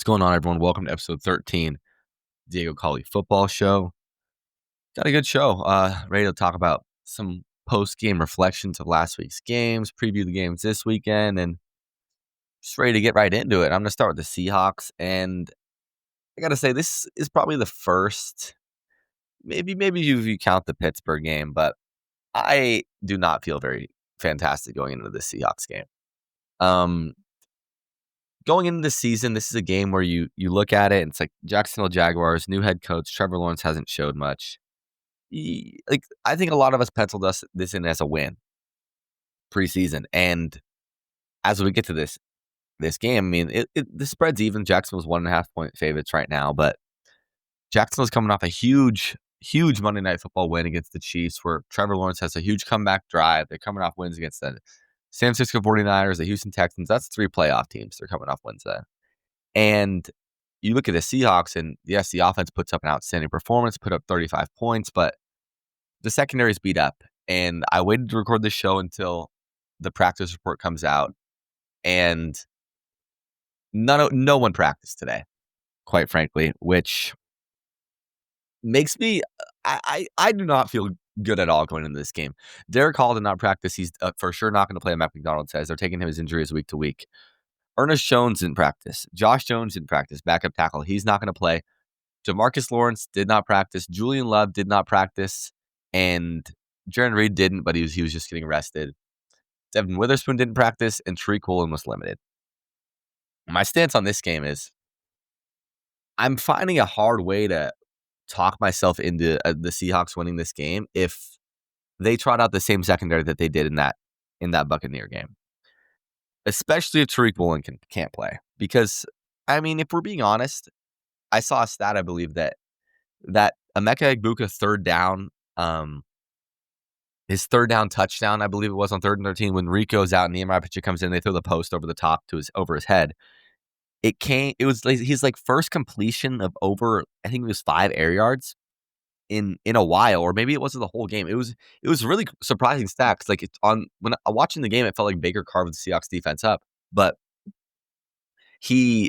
What's going on, everyone? Welcome to episode 13, Diego Colley Football Show. Got a good show. Ready to talk about some post-game reflections of last week's games, preview the games this weekend, and just ready to get right into it. I'm going to start with the Seahawks, and I got to say, this is probably the first, maybe if you count the Pittsburgh game, but I do not feel very fantastic going into the Seahawks game. Going into the season, this is a game where you look at it and it's like Jacksonville Jaguars, new head coach, Trevor Lawrence hasn't showed much. I think a lot of us penciled this in as a win preseason. And as we get to this game, I mean, the spread's even. Jacksonville's 1.5 point favorites right now, but Jacksonville's coming off a huge Monday Night Football win against the Chiefs where Trevor Lawrence has a huge comeback drive. They're coming off wins against the San Francisco 49ers, the Houston Texans. That's 3 playoff teams they're coming off wins there. And you look at the Seahawks, and yes, the offense puts up an outstanding performance, put up 35 points, but the secondary's beat up. And I waited to record this show until the practice report comes out, and no one practiced today, quite frankly, which makes me I do not feel good at all going into this game. Derek Hall did not practice. He's for sure not going to play. Matt McDonald says they're taking his injuries week to week. Ernest Jones didn't practice. Josh Jones didn't practice. Backup tackle. He's not going to play. Jamarcus Lawrence did not practice. Julian Love did not practice. And Jaron Reed didn't, but he was just getting rested. Devin Witherspoon didn't practice, and Tariq Woolen was limited. My stance on this game is I'm finding a hard way to talk myself into the Seahawks winning this game if they trot out the same secondary that they did in that Buccaneer game. Especially if Tariq Woolen can't play. Because, I mean, if we're being honest, I saw a stat, I believe, that Emeka Egbuka third down, his third down touchdown, I believe it was on 3rd and 13, when Rico's out and Nehemiah Pritchett comes in, they throw the post over the top over his head. He's like first completion of over, I think it was 5 air yards in a while, or maybe it wasn't the whole game. It was really surprising stat because like when watching the game, it felt like Baker carved the Seahawks defense up. But on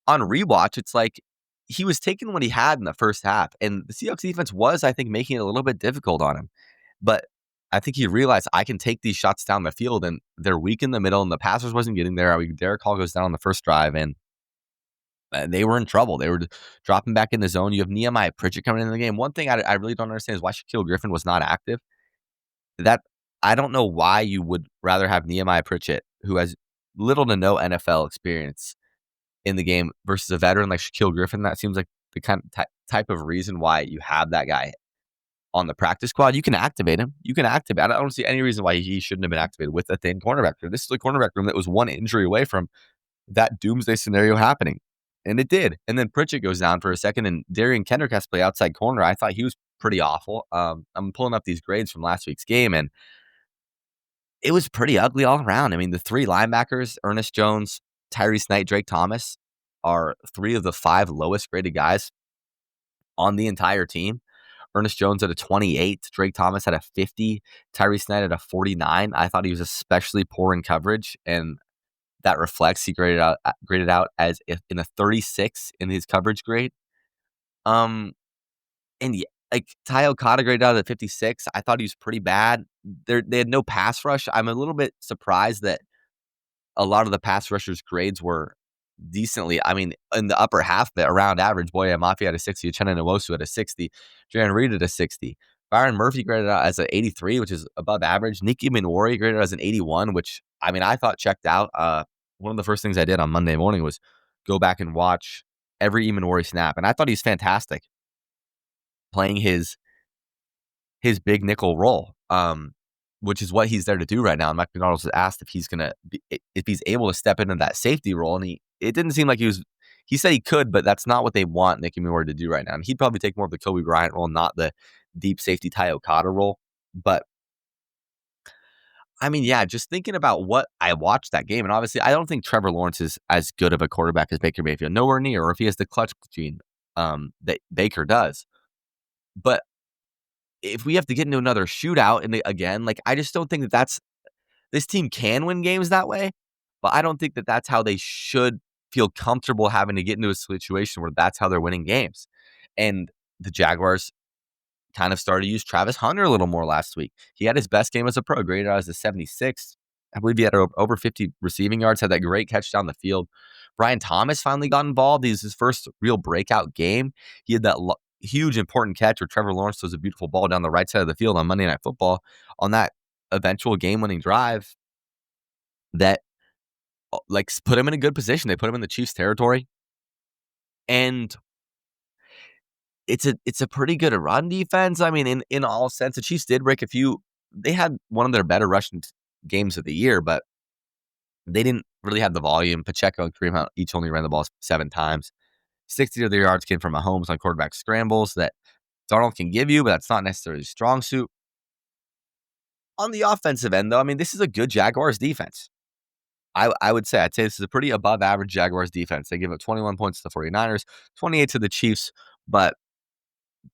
rewatch, it's like he was taking what he had in the first half, and the Seahawks defense was, I think, making it a little bit difficult on him. But I think he realized I can take these shots down the field, and they're weak in the middle, and the passers wasn't getting there. Derek Hall goes down on the first drive, and they were in trouble. They were dropping back in the zone. You have Nehemiah Pritchett coming into the game. One thing I really don't understand is why Shaquille Griffin was not active. That I don't know why you would rather have Nehemiah Pritchett, who has little to no NFL experience, in the game versus a veteran like Shaquille Griffin. That seems like the kind of type of reason why you have that guy on the practice squad. You can activate him. I don't see any reason why he shouldn't have been activated with a thin cornerback room. This is a cornerback room that was one injury away from that doomsday scenario happening. And it did. And then Pritchett goes down for a second, and Darian Kendrick has to play outside corner. I thought he was pretty awful. I'm pulling up these grades from last week's game, and it was pretty ugly all around. I mean, the 3 linebackers, Ernest Jones, Tyrese Knight, Drake Thomas, are 3 of the 5 lowest graded guys on the entire team. Ernest Jones at a 28, Drake Thomas at a 50, Tyrese Knight at a 49. I thought he was especially poor in coverage, and that reflects he graded out as if in a 36 in his coverage grade. And yeah, like Ty Okada graded out at 56. I thought he was pretty bad. They had no pass rush. I'm a little bit surprised that a lot of the pass rushers' grades were decently, I mean, in the upper half, but around average. Boya Mafia at a 60, Uchenna Nwosu at a 60, Jaron Reed at a 60. Byron Murphy graded out as an 83, which is above average. Nicky Minori graded out as an 81, which, I mean, I thought checked out. One of the first things I did on Monday morning was go back and watch every Minori snap, and I thought he's fantastic playing his big nickel role, which is what he's there to do right now. And Mike McDonald was asked if he's able to step into that safety role, and it didn't seem like he said he could, but that's not what they want Nicky Minori to do right now. And he'd probably take more of the Kobe Bryant role, not the deep safety Ty Okada role. But I mean, yeah, just thinking about what I watched that game, and obviously I don't think Trevor Lawrence is as good of a quarterback as Baker Mayfield, nowhere near, or if he has the clutch gene that Baker does. But if we have to get into another shootout, and again, like, I just don't think that this team can win games that way, but I don't think that that's how they should feel comfortable having to get into a situation where that's how they're winning games. And the Jaguars kind of started to use Travis Hunter a little more last week. He had his best game as a pro, graded out as a 76. I believe he had over 50 receiving yards, had that great catch down the field. Brian Thomas finally got involved. He was his first real breakout game. He had that huge important catch where Trevor Lawrence throws a beautiful ball down the right side of the field on Monday Night Football on that eventual game-winning drive that like put him in a good position. They put him in the Chiefs' territory. And it's a pretty good run defense. I mean, in all sense, the Chiefs did break a few. They had one of their better rushing games of the year, but they didn't really have the volume. Pacheco and Kareem Hunt each only ran the ball 7 times. 60 of their yards came from Mahomes on quarterback scrambles that Darnold can give you, but that's not necessarily a strong suit. On the offensive end, though, I mean, this is a good Jaguars defense. I'd say this is a pretty above average Jaguars defense. They give up 21 points to the 49ers, 28 to the Chiefs, but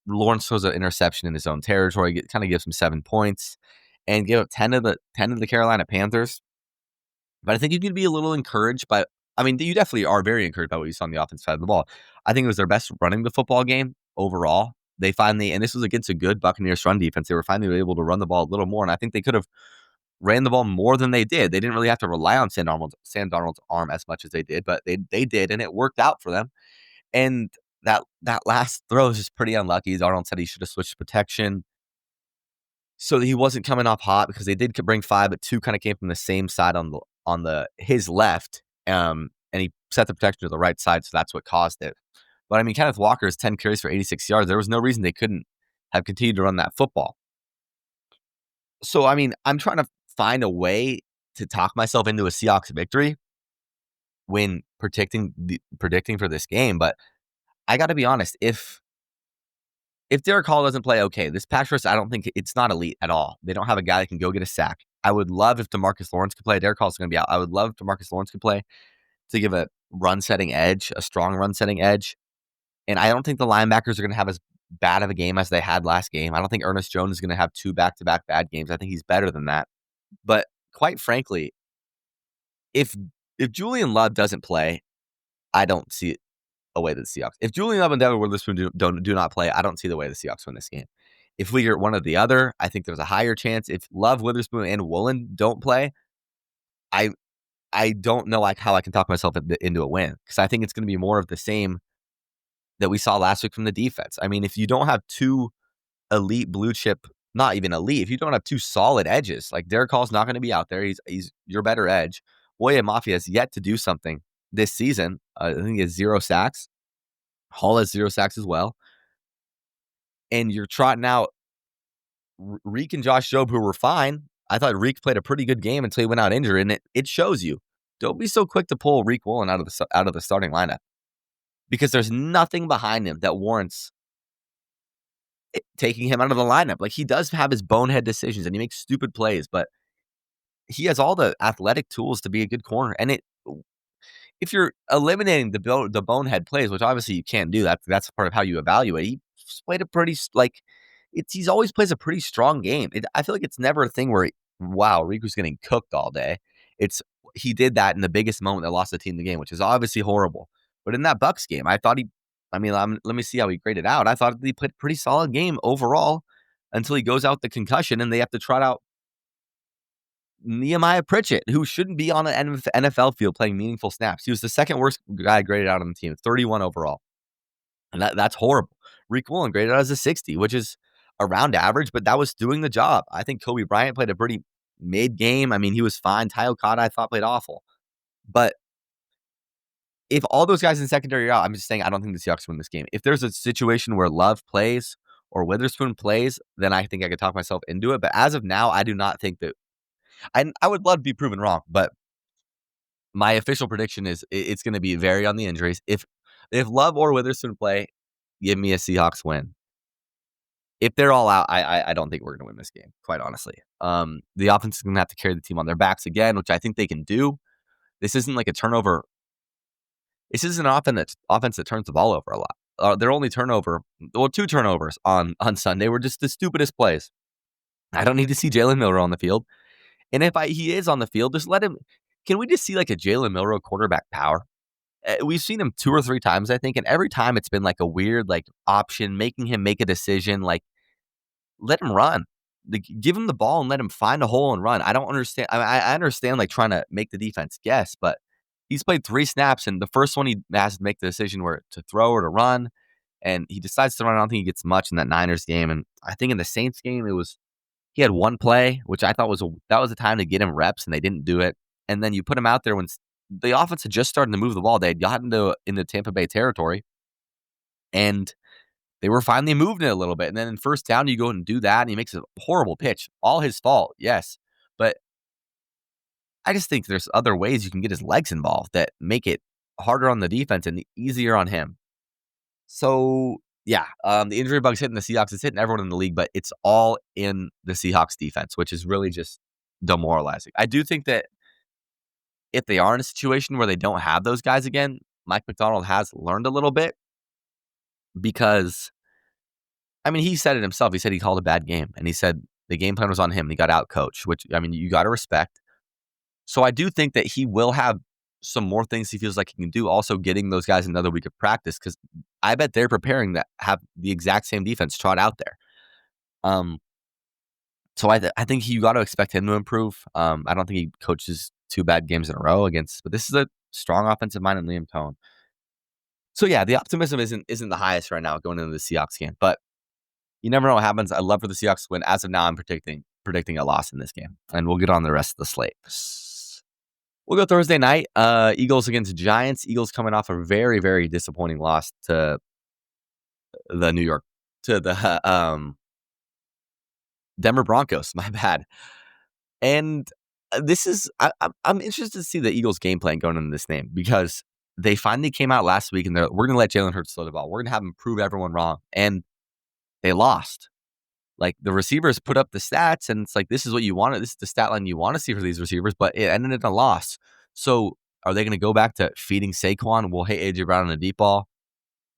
Lawrence throws an interception in his own territory, kind of gives him 7 points, and give up 10 of the Carolina Panthers. But I think you can be a little encouraged by, I mean, you definitely are very encouraged by what you saw on the offensive side of the ball. I think it was their best running the football game overall. They finally, and this was against a good Buccaneers run defense, they were finally able to run the ball a little more, and I think they could have ran the ball more than they did. They didn't really have to rely on Sam Darnold's arm as much as they did, but they did, and it worked out for them. And that last throw is just pretty unlucky. Darnold said he should have switched protection so that he wasn't coming off hot because they did bring 5, but 2 kind of came from the same side on his left, and he set the protection to the right side, so that's what caused it. But I mean, Kenneth Walker has 10 carries for 86 yards. There was no reason they couldn't have continued to run that football. So I mean, I'm trying to find a way to talk myself into a Seahawks victory when predicting for this game, but I got to be honest, if Derek Hall doesn't play, okay, this pass rush, I don't think it's not elite at all. They don't have a guy that can go get a sack. I would love if DeMarcus Lawrence could play. Derek Hall's going to be out. I would love if DeMarcus Lawrence could play to give a run-setting edge, a strong run-setting edge. And I don't think the linebackers are going to have as bad of a game as they had last game. I don't think Ernest Jones is going to have 2 back-to-back bad games. I think he's better than that. But quite frankly, if Julian Love doesn't play, I don't see a way that the Seahawks. If Julian Love and Devin Witherspoon do not play, I don't see the way the Seahawks win this game. If we get one or the other, I think there's a higher chance. If Love, Witherspoon, and Woolen don't play, I don't know how I can talk myself into a win, because I think it's going to be more of the same that we saw last week from the defense. I mean, if you don't have 2 elite blue chip, not even elite, if you don't have 2 solid edges, like Derek Hall's not going to be out there. He's your better edge. Boye Mafia has yet to do something this season. I think he has 0 sacks. Hall has 0 sacks as well. And you're trotting out Reek and Josh Jobe, who were fine. I thought Reek played a pretty good game until he went out injured, and it shows you. Don't be so quick to pull Reek Woolen out of the starting lineup, because there's nothing behind him that warrants taking him out of the lineup. Like, he does have his bonehead decisions, and he makes stupid plays, but he has all the athletic tools to be a good corner. And if you're eliminating the bonehead plays, which obviously you can't do, that's part of how you evaluate. He played a pretty he's always plays a pretty strong game. I feel like it's never a thing where wow, Riku's getting cooked all day. He did that in the biggest moment that lost the team the game, which is obviously horrible. But in that Bucs game, I thought let me see how he graded out. I thought he played a pretty solid game overall until he goes out the concussion and they have to trot out Nehemiah Pritchett, who shouldn't be on an NFL field playing meaningful snaps. He was the second worst guy graded out on the team, 31 overall. And that's horrible. Reek Woolen graded out as a 60, which is around average, but that was doing the job. I think Kobe Bryant played a pretty mid-game. I mean, he was fine. Ty Okada, I thought, played awful. But if all those guys in secondary are out, I'm just saying I don't think the Seahawks win this game. If there's a situation where Love plays or Witherspoon plays, then I think I could talk myself into it. But as of now, I do not think that. I would love to be proven wrong, but my official prediction is it's going to be vary on the injuries. If Love or Witherspoon play, give me a Seahawks win. If they're all out, I don't think we're going to win this game, quite honestly. The offense is going to have to carry the team on their backs again, which I think they can do. This isn't like a turnover. This isn't an offense that turns the ball over a lot. Their only turnover, 2 turnovers on Sunday were just the stupidest plays. I don't need to see Jalen Milroe on the field. And if he is on the field, just let him. Can we just see like a Jalen Milroe quarterback power? We've seen him 2 or 3 times, I think, and every time it's been like a weird like option, making him make a decision. Like, let him run. Like, give him the ball and let him find a hole and run. I don't understand. I understand like trying to make the defense guess, but he's played 3 snaps, and the first one he has to make the decision where to throw or to run, and he decides to run. I don't think he gets much in that Niners game, and I think in the Saints game he had one play which I thought that was the time to get him reps, and they didn't do it. And then you put him out there when the offense had just started to move the ball. They had gotten into Tampa Bay territory, and they were finally moving it a little bit. And then in first down, you go and do that, and he makes a horrible pitch. All his fault, yes. But I just think there's other ways you can get his legs involved that make it harder on the defense and easier on him. So, yeah, the injury bug's hitting the Seahawks. It's hitting everyone in the league, but it's all in the Seahawks defense, which is really just demoralizing. I do think that if they are in a situation where they don't have those guys again, Mike Macdonald has learned a little bit because, I mean, he said it himself. He said he called a bad game, and he said the game plan was on him, and he got out-coached, which, I mean, you got to respect. So I do think that he will have some more things he feels like he can do, also getting those guys another week of practice, because I bet they're preparing to have the exact same defense trot out there. So I think you got to expect him to improve. I don't think he coaches 2 bad games in a row but this is a strong offensive mind in Liam Cohen. So yeah, the optimism isn't the highest right now going into the Seahawks game, but you never know what happens. I love for the Seahawks to win. As of now, I'm predicting a loss in this game, and we'll get on the rest of the slate. We'll go Thursday night. Eagles against Giants. Eagles coming off a very, very disappointing loss to the Denver Broncos. My bad. And this is I'm interested to see the Eagles' game plan going into this game, because they finally came out last week and we're going to let Jalen Hurts throw the ball. We're going to have him prove everyone wrong, and they lost. Like, the receivers put up the stats, and it's like, this is what you wanted. This is the stat line you want to see for these receivers, but it ended in a loss. So are they going to go back to feeding Saquon? We'll hit A.J. Brown on a deep ball.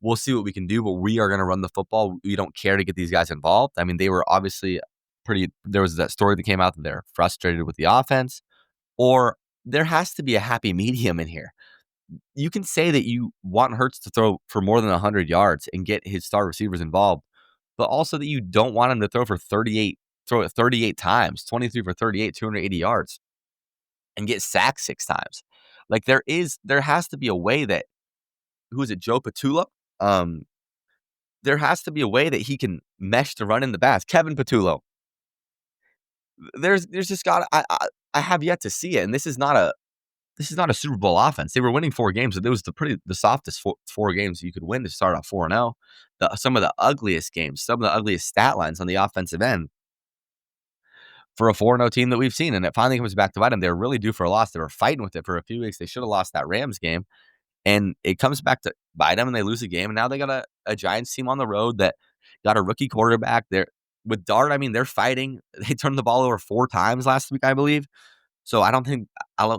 We'll see what we can do, but we are going to run the football. We don't care to get these guys involved. I mean, they were obviously there was that story that came out that they're frustrated with the offense, or there has to be a happy medium in here. You can say that you want Hurts to throw for more than 100 yards and get his star receivers involved, but also that you don't want him to throw it 38 times, 23 for 38, 280 yards, and get sacked 6 times. Like, there has to be a way that, who is it, Joe Patullo? There has to be a way that he can mesh to run in the pass. Kevin Patullo. There's just I have yet to see it, and this is not a Super Bowl offense. They were winning 4 games, but it was the softest 4 games you could win to start off 4-0. Some of the ugliest games, some of the ugliest stat lines on the offensive end for a 4-0 team that we've seen, and it finally comes back to bite them. They were really due for a loss. They were fighting with it for a few weeks. They should have lost that Rams game, and it comes back to bite them, and they lose a game, and now they got a Giants team on the road that got a rookie quarterback. With Dart, I mean, they're fighting. They turned the ball over 4 times last week, I believe. So I don't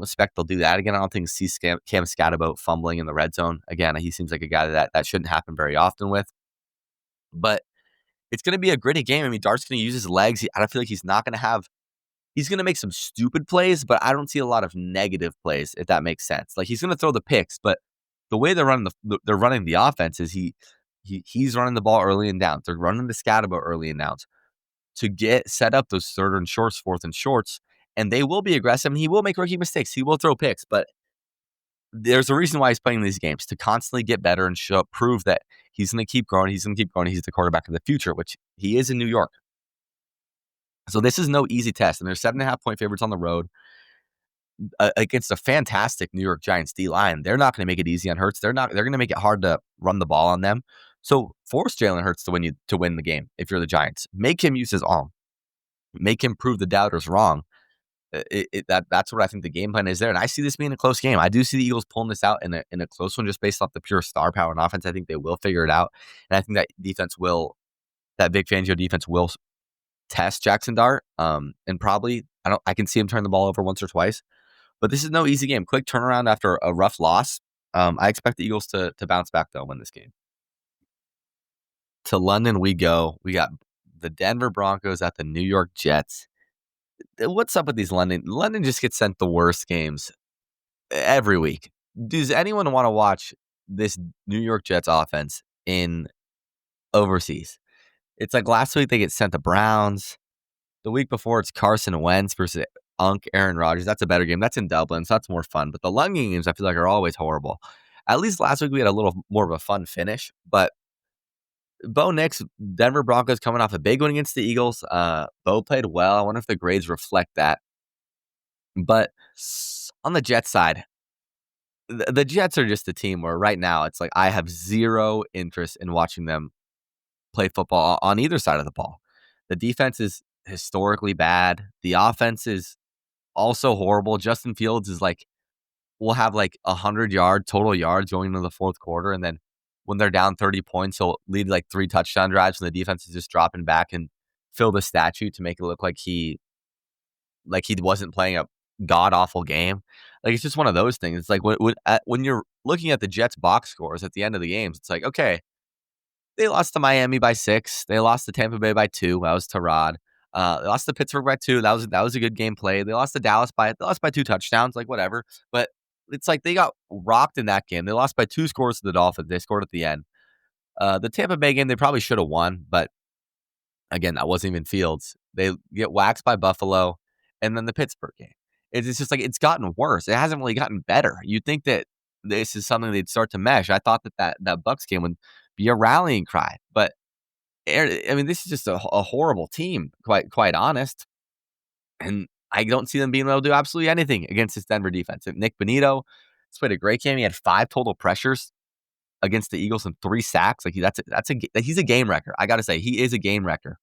expect they'll do that again. I don't think see Cam Scatterboat fumbling in the red zone again. He seems like a guy that shouldn't happen very often with. But it's going to be a gritty game. I mean, Dart's going to use his legs. I don't feel like he's going to make some stupid plays, but I don't see a lot of negative plays, if that makes sense. Like, he's going to throw the picks, but the way they're running the offense is he's running the ball early and downs. They're running the Scatterboat early and downs to get set up those 3rd and shorts, 4th and shorts. And they will be aggressive, and he will make rookie mistakes. He will throw picks, but there's a reason why he's playing these games, to constantly get better and prove that he's going to keep growing. He's going to keep growing. He's the quarterback of the future, which he is in New York. So this is no easy test, and they're 7.5-point favorites on the road against a fantastic New York Giants D line. They're not going to make it easy on Hurts. They're going to make it hard to run the ball on them. So force Jalen Hurts to win the game. If you're the Giants, make him use his arm. Make him prove the doubters wrong. That's what I think the game plan is there, and I see this being a close game. I do see the Eagles pulling this out in a close one, just based off the pure star power and offense. I think they will figure it out, and I think that Vic Fangio defense will test Jackson Dart, and probably I can see him turn the ball over once or twice, but this is no easy game. Quick turnaround after a rough loss. I expect the Eagles to bounce back though, win this game. To London we go. We got the Denver Broncos at the New York Jets. What's up with these London just gets sent the worst games every week. does anyone want to watch this New York Jets offense in overseas? It's like last week they get sent the Browns. The week before it's Carson Wentz versus Aaron Rodgers. That's a better game. That's in Dublin, so that's more fun. But the London games I feel like are always horrible. At least last week we had a little more of a fun finish. But Bo Nix, Denver Broncos coming off a big one against the Eagles. Bo played well. I wonder if the grades reflect that. But on the Jets side, the Jets are just a team where right now it's like I have zero interest in watching them play football on either side of the ball. The defense is historically bad. The offense is also horrible. Justin Fields is like, will have like 100 total yards going into the fourth quarter. And then when they're down 30 points, he'll lead like 3 touchdown drives and the defense is just dropping back and fill the statue to make it look like he wasn't playing a god awful game. Like it's just one of those things. It's like when you're looking at the Jets box scores at the end of the games, it's like, okay, they lost to Miami by 6. They lost to Tampa Bay by 2. That was Tyrod. They lost to Pittsburgh by 2. That was a good game play. They lost to Dallas by 2 touchdowns, like whatever. But it's like they got rocked in that game. They lost by 2 scores to the Dolphins. They scored at the end. The Tampa Bay game, they probably should have won, but again, that wasn't even Fields. They get waxed by Buffalo, and then the Pittsburgh game. It's just like it's gotten worse. It hasn't really gotten better. You'd think that this is something they'd start to mesh. I thought that Bucks game would be a rallying cry, but I mean, this is just a horrible team, quite honest. And I don't see them being able to do absolutely anything against this Denver defense. And Nick Bonito has played a great game. He had 5 total pressures against the Eagles and 3 sacks. Like he's a game wrecker. I got to say, he is a game wrecker.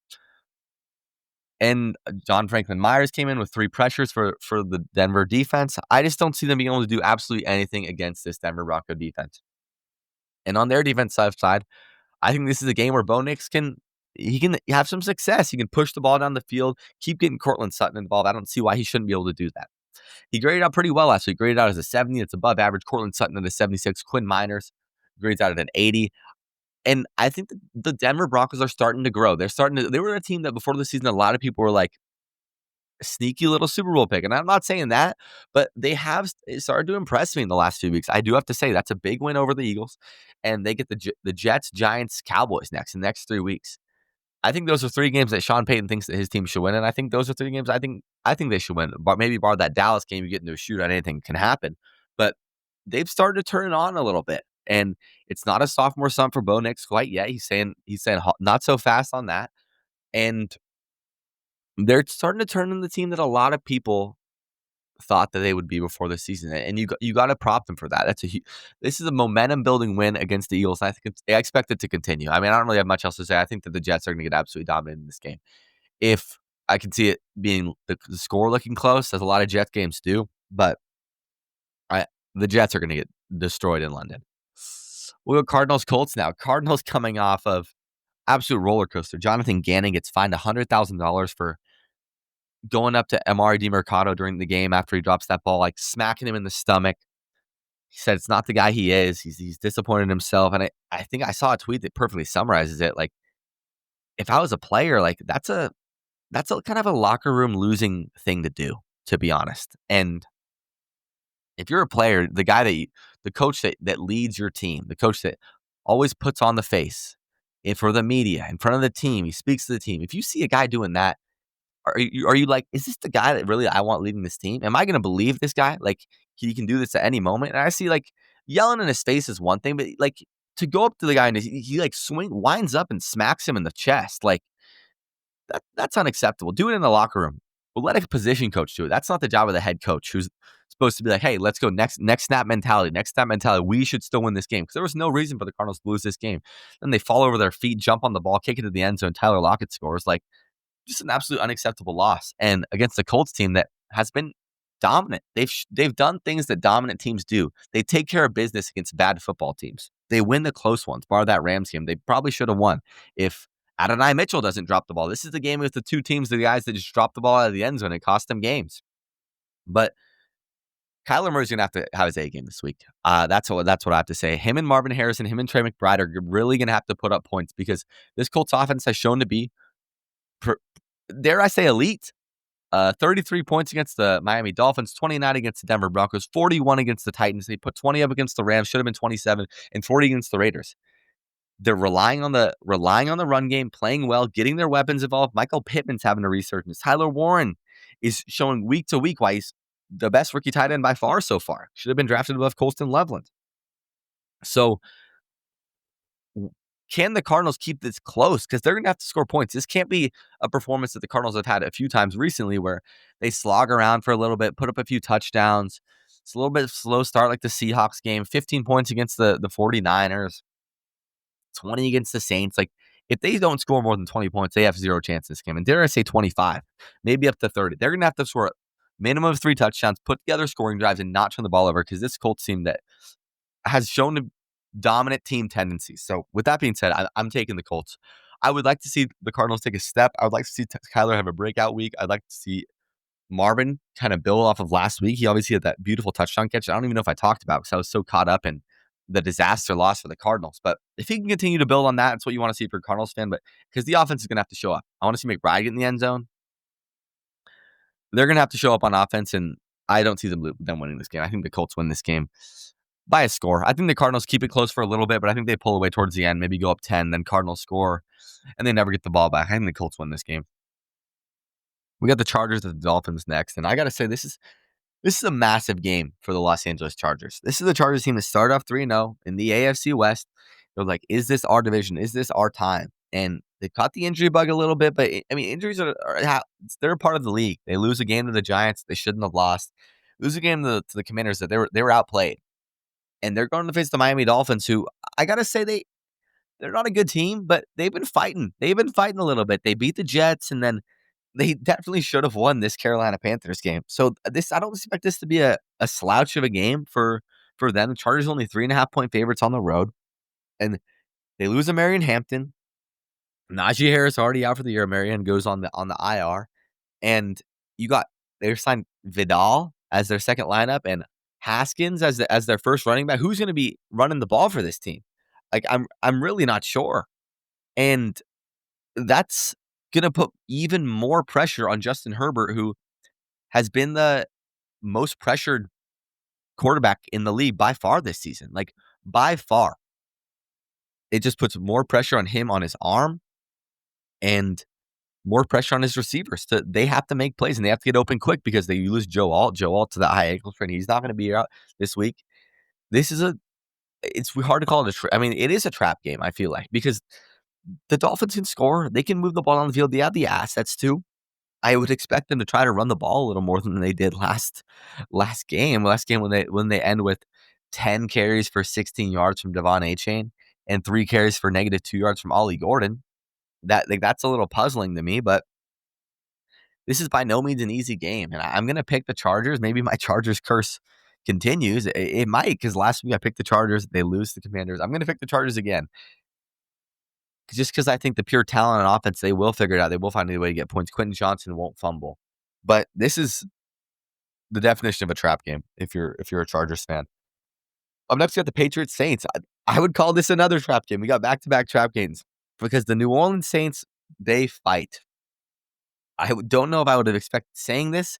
And John Franklin Myers came in with 3 pressures for the Denver defense. I just don't see them being able to do absolutely anything against this Denver Bronco defense. And on their defensive side, I think this is a game where Bo Nix can have some success. He can push the ball down the field, keep getting Cortland Sutton involved. I don't see why he shouldn't be able to do that. He graded out pretty well last week. Graded out as a 70. It's above average. Cortland Sutton at a 76. Quinn Miners grades out at an 80. And I think the Denver Broncos are starting to grow. They were a team that before the season, a lot of people were like, a sneaky little Super Bowl pick. And I'm not saying that, but they have started to impress me in the last few weeks. I do have to say that's a big win over the Eagles. And they get the Jets, Giants, Cowboys in the next 3 weeks. I think those are 3 games that Sean Payton thinks that his team should win. And I think those are 3 games I think they should win. But maybe bar that Dallas game, you get into a shootout, anything can happen. But they've started to turn it on a little bit. And it's not a sophomore slump for Bo Nix quite yet. He's saying not so fast on that. And they're starting to turn in the team that a lot of people thought that they would be before the season. And you got to prop them for that. This is a momentum building win against the Eagles. I expect it to continue. I mean, I don't really have much else to say. I think that the Jets are going to get absolutely dominated in this game. If I can see it being the score looking close, as a lot of Jets games do, but the Jets are going to get destroyed in London. We'll go Cardinals Colts now. Cardinals coming off of absolute roller coaster. Jonathan Gannon gets fined $100,000 for going up to Amari DiMercato during the game after he drops that ball, like smacking him in the stomach. He said it's not the guy he is. He's disappointed in himself. And I think I saw a tweet that perfectly summarizes it. Like, if I was a player, like that's a kind of a locker room losing thing to do, to be honest. And if you're a player, the coach that leads your team, the coach that always puts on the face for the media, in front of the team, he speaks to the team. If you see a guy doing that, are you like, is this the guy that really I want leading this team? Am I going to believe this guy? Like, he can do this at any moment? And I see, like, yelling in his face is one thing, but like to go up to the guy and he like winds up and smacks him in the chest, like that's unacceptable. Do it in the locker room. But let a position coach do it. That's not the job of the head coach, who's supposed to be like, hey, let's go next snap mentality. Next snap mentality. We should still win this game, because there was no reason for the Cardinals to lose this game. Then they fall over their feet, jump on the ball, kick it to the end zone. Tyler Lockett scores. Like, just an absolute unacceptable loss. And against the Colts team that has been dominant. They've done things that dominant teams do. They take care of business against bad football teams. They win the close ones, bar that Rams game. They probably should have won if Adonai Mitchell doesn't drop the ball. This is the game with the 2 teams, the guys that just dropped the ball out of the end zone and cost them games. But Kyler Murray's going to have to have his A game this week. That's what I have to say. Him and Marvin Harrison, him and Trey McBride are really going to have to put up points, because this Colts offense has shown to be, dare I say, elite. 33 points against the Miami Dolphins, 29 against the Denver Broncos, 41 against the Titans. They put 20 up against the Rams, should have been 27, and 40 against the Raiders. They're relying on the run game, playing well, getting their weapons involved. Michael Pittman's having a resurgence. Tyler Warren is showing week to week why he's the best rookie tight end by far so far. Should have been drafted above Colston Loveland. So can the Cardinals keep this close? Because they're going to have to score points. This can't be a performance that the Cardinals have had a few times recently where they slog around for a little bit, put up a few touchdowns. It's a little bit slow start like the Seahawks game. 15 points against the 49ers. 20 against the Saints. Like, if they don't score more than 20 points, they have zero chance in this game. And dare I say 25, maybe up to 30. They're going to have to score a minimum of 3 touchdowns, put together scoring drives, and not turn the ball over because this Colts team that has shown to dominant team tendencies. So with that being said, I'm taking the Colts. I would like to see the Cardinals take a step. I would like to see Kyler have a breakout week. I'd like to see Marvin kind of build off of last week. He obviously had that beautiful touchdown catch. I don't even know if I talked about because I was so caught up in the disaster loss for the Cardinals. But if he can continue to build on that, it's what you want to see if you're a Cardinals fan. But because the offense is going to have to show up. I want to see McBride get in the end zone. They're going to have to show up on offense, and I don't see them winning this game. I think the Colts win this game by a score. I think the Cardinals keep it close for a little bit, but I think they pull away towards the end, maybe go up 10, then Cardinals score, and they never get the ball back. I think the Colts win this game. We got the Chargers and the Dolphins next, and I got to say, this is a massive game for the Los Angeles Chargers. This is the Chargers team that started off 3-0 in the AFC West. They're like, is this our division? Is this our time? And they caught the injury bug a little bit, but injuries they're a part of the league. They lose a game to the Giants they shouldn't have lost. Lose a game to the Commanders that they were outplayed. And they're going to face the Miami Dolphins, who I got to say they're not a good team, but they've been fighting. They've been fighting a little bit. They beat the Jets, and then they definitely should have won this Carolina Panthers game. So I don't expect this to be a slouch of a game for them. The Chargers only 3.5-point favorites on the road, and they lose a Marion Hampton. Najee Harris already out for the year. Marion goes on the IR, and they signed Vidal as their second lineup and Haskins as their first running back. Who's going to be running the ball for this team? Like, I'm really not sure, and that's going to put even more pressure on Justin Herbert, who has been the most pressured quarterback in the league by far this season. Like, by far. It just puts more pressure on him on his arm and more pressure on his receivers. They have to make plays, and they have to get open quick because they lose Joe Alt. Joe Alt to that high ankle sprain. He's not going to be out this week. It's hard to call it it is a trap game, I feel like, because the Dolphins can score. They can move the ball on the field. They have the assets too. I would expect them to try to run the ball a little more than they did last game. Last game when they end with 10 carries for 16 yards from Devon Achane and 3 carries for -2 yards from Ollie Gordon. That's a little puzzling to me, but this is by no means an easy game, and I'm going to pick the Chargers. Maybe my Chargers curse continues. It might, because last week I picked the Chargers. They lose the Commanders. I'm going to pick the Chargers again. Just because I think the pure talent on offense, they will figure it out. They will find a way to get points. Quentin Johnson won't fumble. But this is the definition of a trap game if you're a Chargers fan. Up next, we got the Patriots Saints. I would call this another trap game. We got back-to-back trap games because the New Orleans Saints, they fight. I don't know if I would have expected saying this,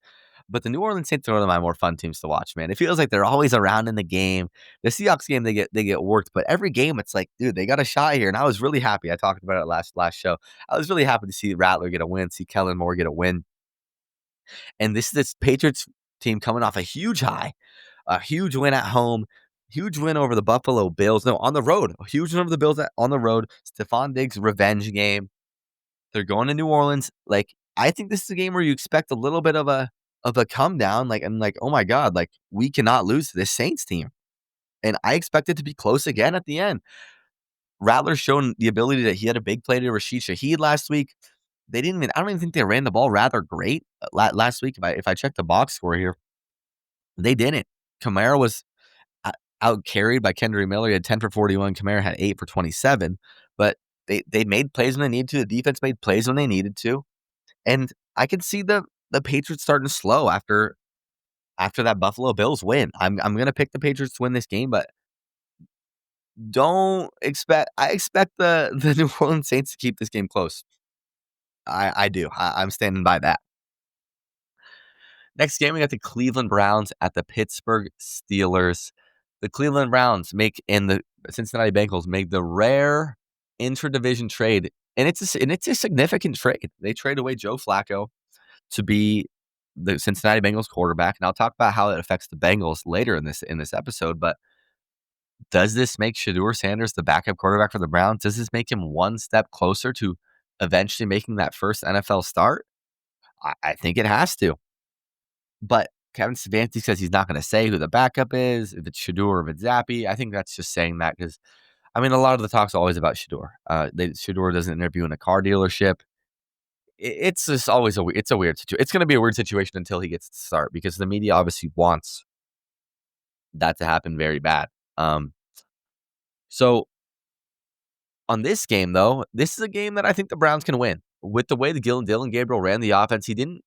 but the New Orleans Saints are one of my more fun teams to watch, man. It feels like they're always around in the game. The Seahawks game, they get worked, but every game it's like, dude, they got a shot here, and I was really happy. I talked about it last show. I was really happy to see Rattler get a win, see Kellen Moore get a win, and this Patriots team coming off a huge high, a huge win at home, huge win over the Buffalo Bills. No, on the road, a huge win over the Bills on the road. Stephon Diggs revenge game. They're going to New Orleans. Like, I think this is a game where you expect a little bit of a come down. Like, I'm like, oh my God, like, we cannot lose to this Saints team. And I expect it to be close again at the end. Rattler's shown the ability that he had a big play to Rashid Shaheed last week. I don't even think they ran the ball rather great last week. If I check the box score here, they didn't. Kamara was out carried by Kendry Miller. He had 10 for 41. Kamara had 8 for 27. But they made plays when they needed to. The defense made plays when they needed to. And I could see the Patriots starting to slow after that Buffalo Bills win. I'm going to pick the Patriots to win this game, but I expect the New Orleans Saints to keep this game close. I do. I'm standing by that. Next game, we got the Cleveland Browns at the Pittsburgh Steelers. The Cleveland Browns and the Cincinnati Bengals make the rare intra-division trade, and it's a significant trade. They trade away Joe Flacco to be the Cincinnati Bengals quarterback, and I'll talk about how it affects the Bengals later in this episode. But does this make Shedeur Sanders the backup quarterback for the Browns? Does this make him one step closer to eventually making that first NFL start? I think it has to. But Kevin Stefanski says he's not going to say who the backup is, if it's Shedeur or if it's Zappy. I think that's just saying that because, I mean, a lot of the talk's always about Shedeur. Shedeur doesn't interview in a car dealership. It's just always it's a weird situation. It's going to be a weird situation until he gets to start because the media obviously wants that to happen very bad. So on this game, though, this is a game that I think the Browns can win. With the way that Dylan Gabriel ran the offense, he didn't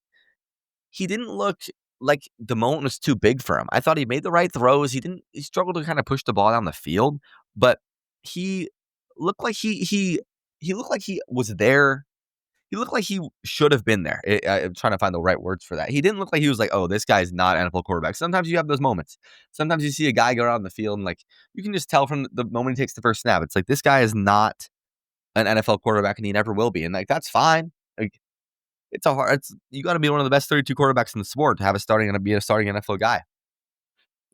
look like the moment was too big for him. I thought he made the right throws. He struggled to kind of push the ball down the field, but he looked like he looked like he was there. He looked like he should have been there. I'm trying to find the right words for that. He didn't look like he was like, oh, this guy's not an NFL quarterback. Sometimes you have those moments. Sometimes you see a guy go out on the field and like you can just tell from the moment he takes the first snap. It's like this guy is not an NFL quarterback and he never will be. And like that's fine. Like you got to be one of the best 32 quarterbacks in the sport to be a starting NFL guy.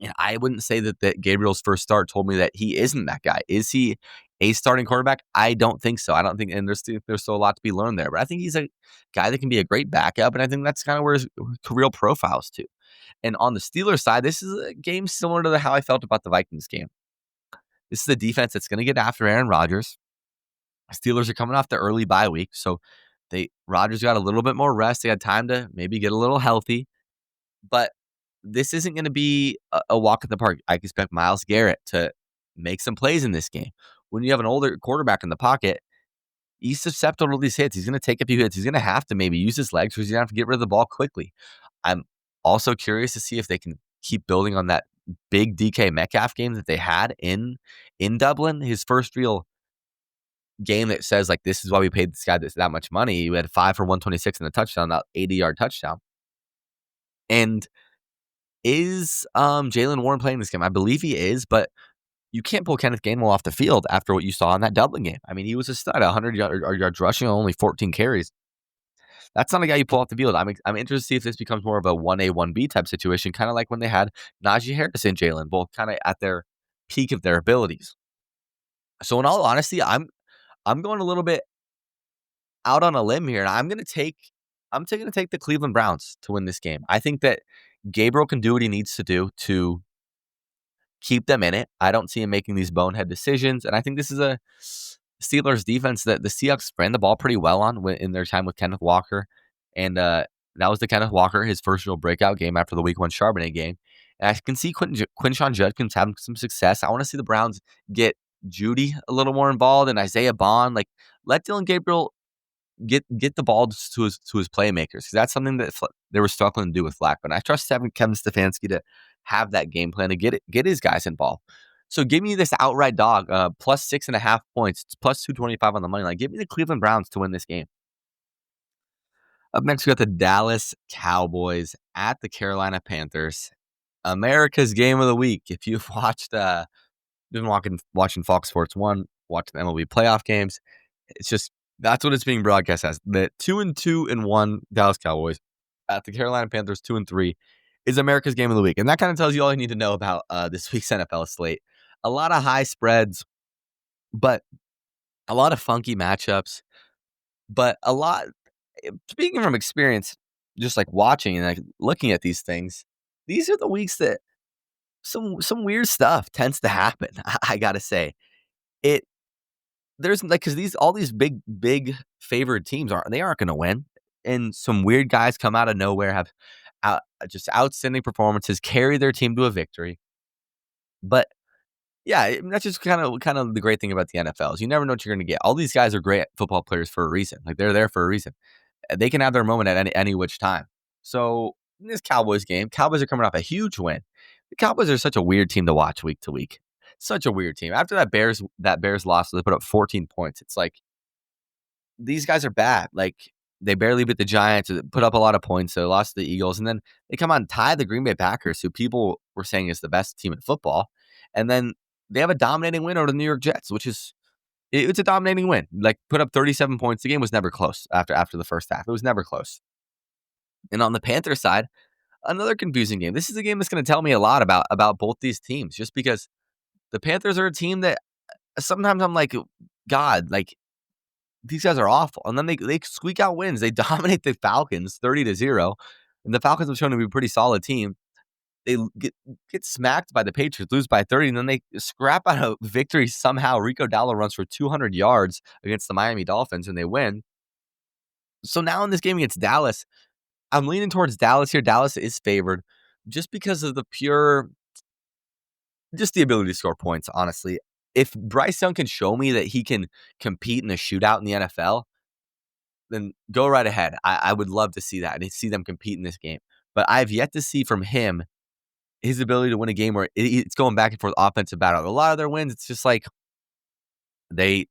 And I wouldn't say that Gabriel's first start told me that he isn't that guy. Is he a starting quarterback? I don't think so. I don't think, and there's still a lot to be learned there. But I think he's a guy that can be a great backup, and I think that's kind of where his career profile's to. And on the Steelers side, this is a game similar to how I felt about the Vikings game. This is a defense that's going to get after Aaron Rodgers. Steelers are coming off the early bye week, so Rodgers got a little bit more rest. They had time to maybe get a little healthy, but this isn't going to be a walk in the park. I expect Myles Garrett to make some plays in this game. When you have an older quarterback in the pocket, he's susceptible to these hits. He's going to take a few hits. He's going to have to maybe use his legs, or he's going to have to get rid of the ball quickly. I'm also curious to see if they can keep building on that big DK Metcalf game that they had in Dublin. His first real game that says, like, this is why we paid this guy that much money. He had 5 for 126 and a touchdown, that 80-yard touchdown. And is Jaylen Warren playing this game? I believe he is, but you can't pull Kenneth Gainwell off the field after what you saw in that Dublin game. I mean, he was a stud, 100 yards rushing, only 14 carries. That's not a guy you pull off the field. I'm interested to see if this becomes more of a 1A, 1B type situation, kind of like when they had Najee Harris and Jalen, both kind of at their peak of their abilities. So in all honesty, I'm going a little bit out on a limb here, and I'm going to take the Cleveland Browns to win this game. I think that Gabriel can do what he needs to do to keep them in it. I don't see him making these bonehead decisions, and I think this is a Steelers defense that the Seahawks ran the ball pretty well on in their time with Kenneth Walker, and that was the Kenneth Walker, his first real breakout game after the Week 1 Charbonnet game. And I can see Quinshon Judkins having some success. I want to see the Browns get Judy a little more involved and Isaiah Bond. Like, let Dylan Gabriel get the ball to his playmakers, because that's something that they were struggling to do with Flacco. And I trust Kevin Stefanski to have that game plan to get his guys involved. So give me this outright dog, plus 6.5 points, plus 225 on the money line. Give me the Cleveland Browns to win this game. Up next, we got the Dallas Cowboys at the Carolina Panthers. America's game of the week. If you've been watching Fox Sports 1, watching the MLB playoff games, it's just, that's what it's being broadcast as. The 2-2-1 Dallas Cowboys at the Carolina Panthers 2-3 is America's game of the week. And that kind of tells you all you need to know about this week's NFL slate. A lot of high spreads, but a lot of funky matchups, but a lot, speaking from experience, just like watching and like looking at these things, these are the weeks that some weird stuff tends to happen. I gotta say, there's like, because all these big favored teams aren't going to win, and some weird guys come out of nowhere, have just outstanding performances, carry their team to a victory. But yeah, that's just kind of the great thing about the NFL is you never know what you're going to get. All these guys are great football players for a reason. Like, they're there for a reason. They can have their moment at any which time. So in this Cowboys game, Cowboys are coming off a huge win. The Cowboys are such a weird team to watch week to week. Such a weird team. After that Bears loss, they put up 14 points. It's like, these guys are bad. Like, They barely beat the Giants, put up a lot of points, so lost to the Eagles, and then they come out and tie the Green Bay Packers, who people were saying is the best team in football, and then they have a dominating win over the New York Jets, which is it's a dominating win. Like, put up 37 points. The game was never close after the first half. It was never close. And on the Panthers side, another confusing game. This is a game that's going to tell me a lot about both these teams, just because the Panthers are a team that sometimes I'm like, God, like, these guys are awful. And then they squeak out wins. They dominate the Falcons 30-0. And the Falcons have shown to be a pretty solid team. They get smacked by the Patriots, lose by 30, and then they scrap out a victory somehow. Rico Dowdle runs for 200 yards against the Miami Dolphins, and they win. So now in this game against Dallas, I'm leaning towards Dallas here. Dallas is favored just because of just the ability to score points, honestly. If Bryce Young can show me that he can compete in a shootout in the NFL, then go right ahead. I would love to see that and see them compete in this game. But I've yet to see from him his ability to win a game where it's going back and forth offensive battle. A lot of their wins, it's just like the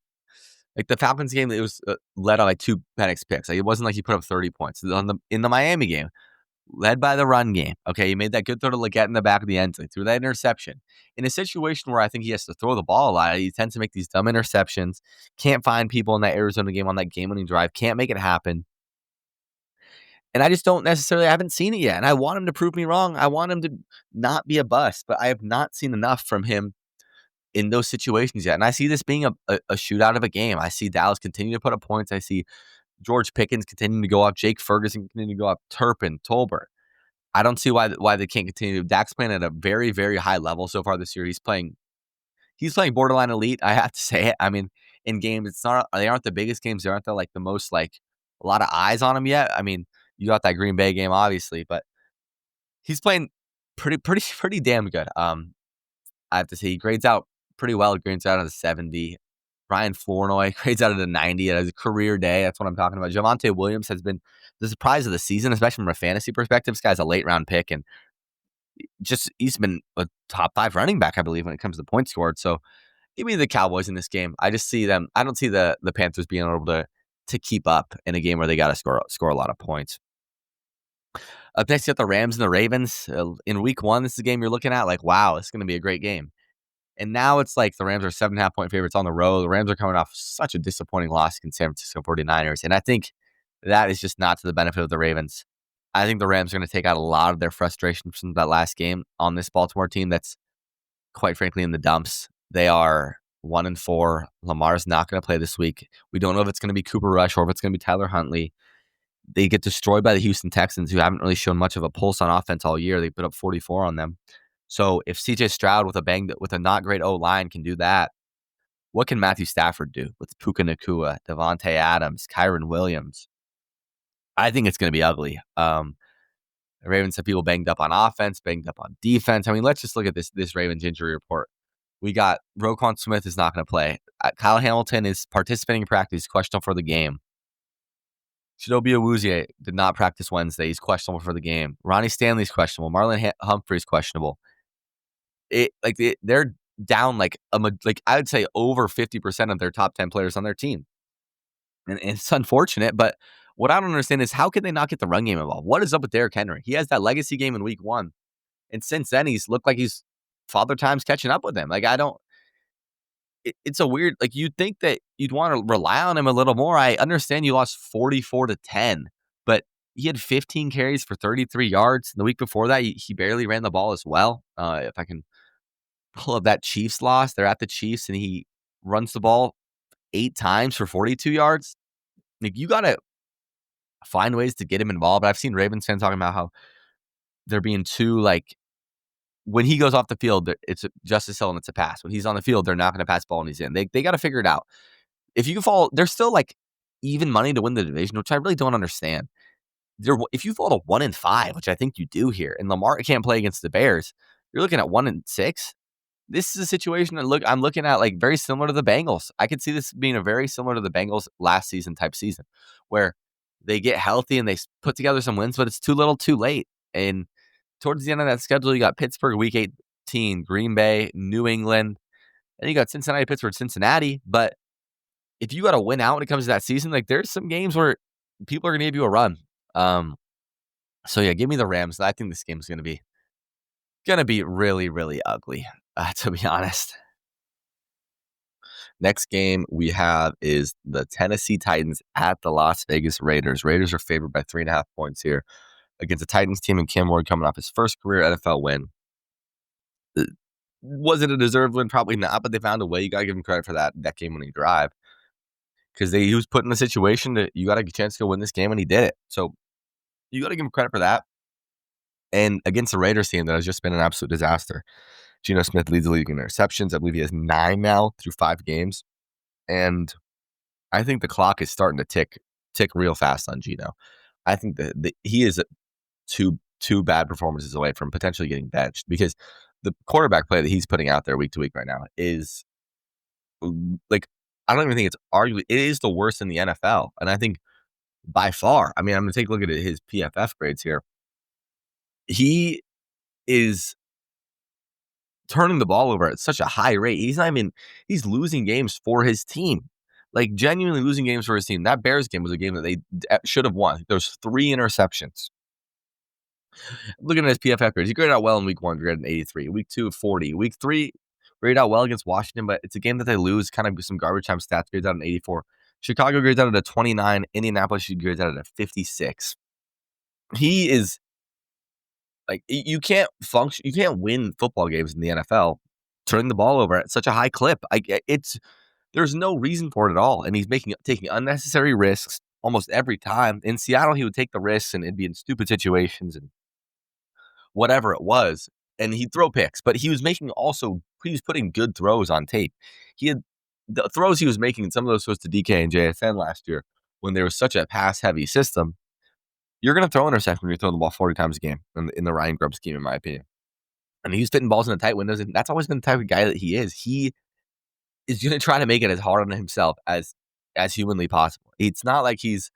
Falcons game, it was led on like 2 Penix picks. Like, it wasn't like he put up 30 points. In the Miami game, led by the run game. Okay, he made that good throw to Leggett in the back of the end zone, threw that interception. In a situation where I think he has to throw the ball a lot, he tends to make these dumb interceptions, can't find people in that Arizona game on that game-winning drive, can't make it happen. And I just don't I haven't seen it yet. And I want him to prove me wrong. I want him to not be a bust, but I have not seen enough from him in those situations yet. And I see this being a shootout of a game. I see Dallas continue to put up points. I see George Pickens continuing to go up, Jake Ferguson continuing to go up, Turpin, Tolbert. I don't see why they can't continue. Dak's playing at a very, very high level so far this year. He's playing borderline elite. I have to say it. I mean, in games, they aren't the biggest games. They aren't the most a lot of eyes on him yet. I mean, you got that Green Bay game, obviously, but he's playing pretty damn good. I have to say, he grades out pretty well. He grades out at a 70. Brian Flournoy grades out at a 90 at his career day. That's what I'm talking about. Javonte Williams has been the surprise of the season, especially from a fantasy perspective. This guy's a late round pick, and he's been a top 5 running back, I believe, when it comes to points scored. So give me the Cowboys in this game. I just see them. I don't see the Panthers being able to keep up in a game where they got to score a lot of points. Up next, you got the Rams and the Ravens. In week 1, this is a game you're looking at like, wow, it's going to be a great game. And now it's like the Rams are 7.5-point favorites on the road. The Rams are coming off such a disappointing loss against San Francisco 49ers. And I think that is just not to the benefit of the Ravens. I think the Rams are going to take out a lot of their frustration from that last game on this Baltimore team that's, quite frankly, in the dumps. They are 1-4. Lamar's not going to play this week. We don't know if it's going to be Cooper Rush or if it's going to be Tyler Huntley. They get destroyed by the Houston Texans, who haven't really shown much of a pulse on offense all year. They put up 44 on them. So if CJ Stroud with a not great O-line can do that, what can Matthew Stafford do with Puka Nacua, Devontae Adams, Kyron Williams? I think it's going to be ugly. The Ravens have people banged up on offense, banged up on defense. I mean, let's just look at this Ravens injury report. We got Roquan Smith is not going to play. Kyle Hamilton is participating in practice, questionable for the game. Chidobe Awuzie did not practice Wednesday. He's questionable for the game. Ronnie Stanley's questionable. Marlon Humphrey's questionable. They're down I would say over 50% of their top 10 players on their team. And it's unfortunate, but what I don't understand is how can they not get the run game involved? What is up with Derrick Henry? He has that legacy game in week 1. And since then, he's looked like he's father time's catching up with him. It's a weird, you'd think that you'd want to rely on him a little more. I understand you lost 44-10, but he had 15 carries for 33 yards. The week before that, he barely ran the ball as well. If I can pull up that Chiefs loss, they're at the Chiefs, and he runs the ball 8 times for 42 yards. You got to find ways to get him involved. But I've seen Ravens fans talking about how they're being too, when he goes off the field, it's Justice Hill and it's a pass. When he's on the field, they're not going to pass the ball and he's in. They got to figure it out. If you can fall, they're still even money to win the division, which I really don't understand. If you fall to 1-5, which I think you do here, and Lamar can't play against the Bears, you're looking at 1-6. This is a situation I'm looking at very similar to the Bengals. I could see this being a very similar to the Bengals last season type season, where they get healthy and they put together some wins, but it's too little, too late. And towards the end of that schedule, you got Pittsburgh week 18, Green Bay, New England, and you got Cincinnati, Pittsburgh, Cincinnati. But if you got to win out when it comes to that season, there's some games where people are going to give you a run. So yeah, give me the Rams. I think this game's going to be really, really ugly, to be honest. Next game we have is the Tennessee Titans at the Las Vegas Raiders. Raiders are favored by 3.5 points here against the Titans team, and Cam Ward coming off his first career NFL win. Was it a deserved win? Probably not, but they found a way. You got to give him credit for that game-winning drive because he was put in a situation that you got a chance to go win this game, and he did it. So you got to give him credit for that. And against the Raiders team that has just been an absolute disaster. Geno Smith leads the league in interceptions. I believe he has 9 now through 5 games. And I think the clock is starting to tick real fast on Geno. I think that he is two bad performances away from potentially getting benched because the quarterback play that he's putting out there week to week right now is like, I don't even think it's arguably, it is the worst in the NFL. And I think by far, I mean, I'm going to take a look at his PFF grades here. He is turning the ball over at such a high rate. He's losing games for his team. Like, genuinely losing games for his team. That Bears game was a game that they should have won. There's 3 interceptions. Looking at his PFF grades, he graded out well in week 1, graded an 83. Week 2, 40. Week 3, graded out well against Washington, but it's a game that they lose. Kind of some garbage time stats, grades out an 84. Chicago grades out at a 29. Indianapolis grades out at a 56. He is like, you can't function, you can't win football games in the NFL turning the ball over at such a high clip. There's no reason for it at all, and he's taking unnecessary risks almost every time. In Seattle, he would take the risks, and it'd be in stupid situations and whatever it was, and he'd throw picks. But he was putting good throws on tape. He had the throws he was making. Some of those throws to DK and JSN last year when there was such a pass-heavy system. You're going to throw interceptions when you're throwing the ball 40 times a game in the Ryan Grubb scheme, in my opinion. And he's fitting balls in the tight windows, and that's always been the type of guy that he is. He is going to try to make it as hard on himself as humanly possible. It's not like he's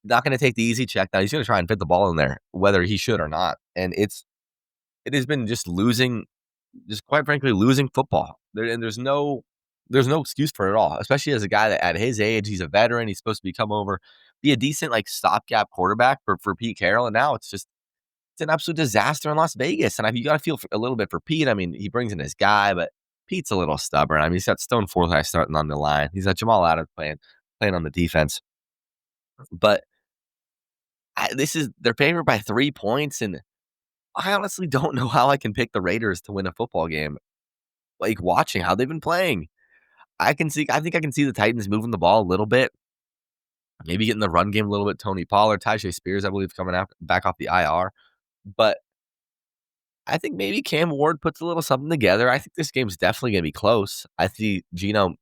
not going to take the easy check down. He's going to try and fit the ball in there, whether he should or not. And it has been just quite frankly, losing football. There's no excuse for it at all, especially as a guy that at his age, he's a veteran. He's supposed to be a decent like stopgap quarterback for Pete Carroll. And now it's an absolute disaster in Las Vegas. And you got to feel a little bit for Pete. I mean, he brings in his guy, but Pete's a little stubborn. I mean, he's got Stone Forsythe starting on the line. He's got Jamal Adams playing on the defense. But they're favored by 3 points, and I honestly don't know how I can pick the Raiders to win a football game. Like, watching how they've been playing, I think I can see the Titans moving the ball a little bit, maybe getting the run game a little bit. Tony Pollard, Tyjae Spears, I believe, coming out back off the IR, but I think maybe Cam Ward puts a little something together. I think this game's definitely going to be close. I see Geno,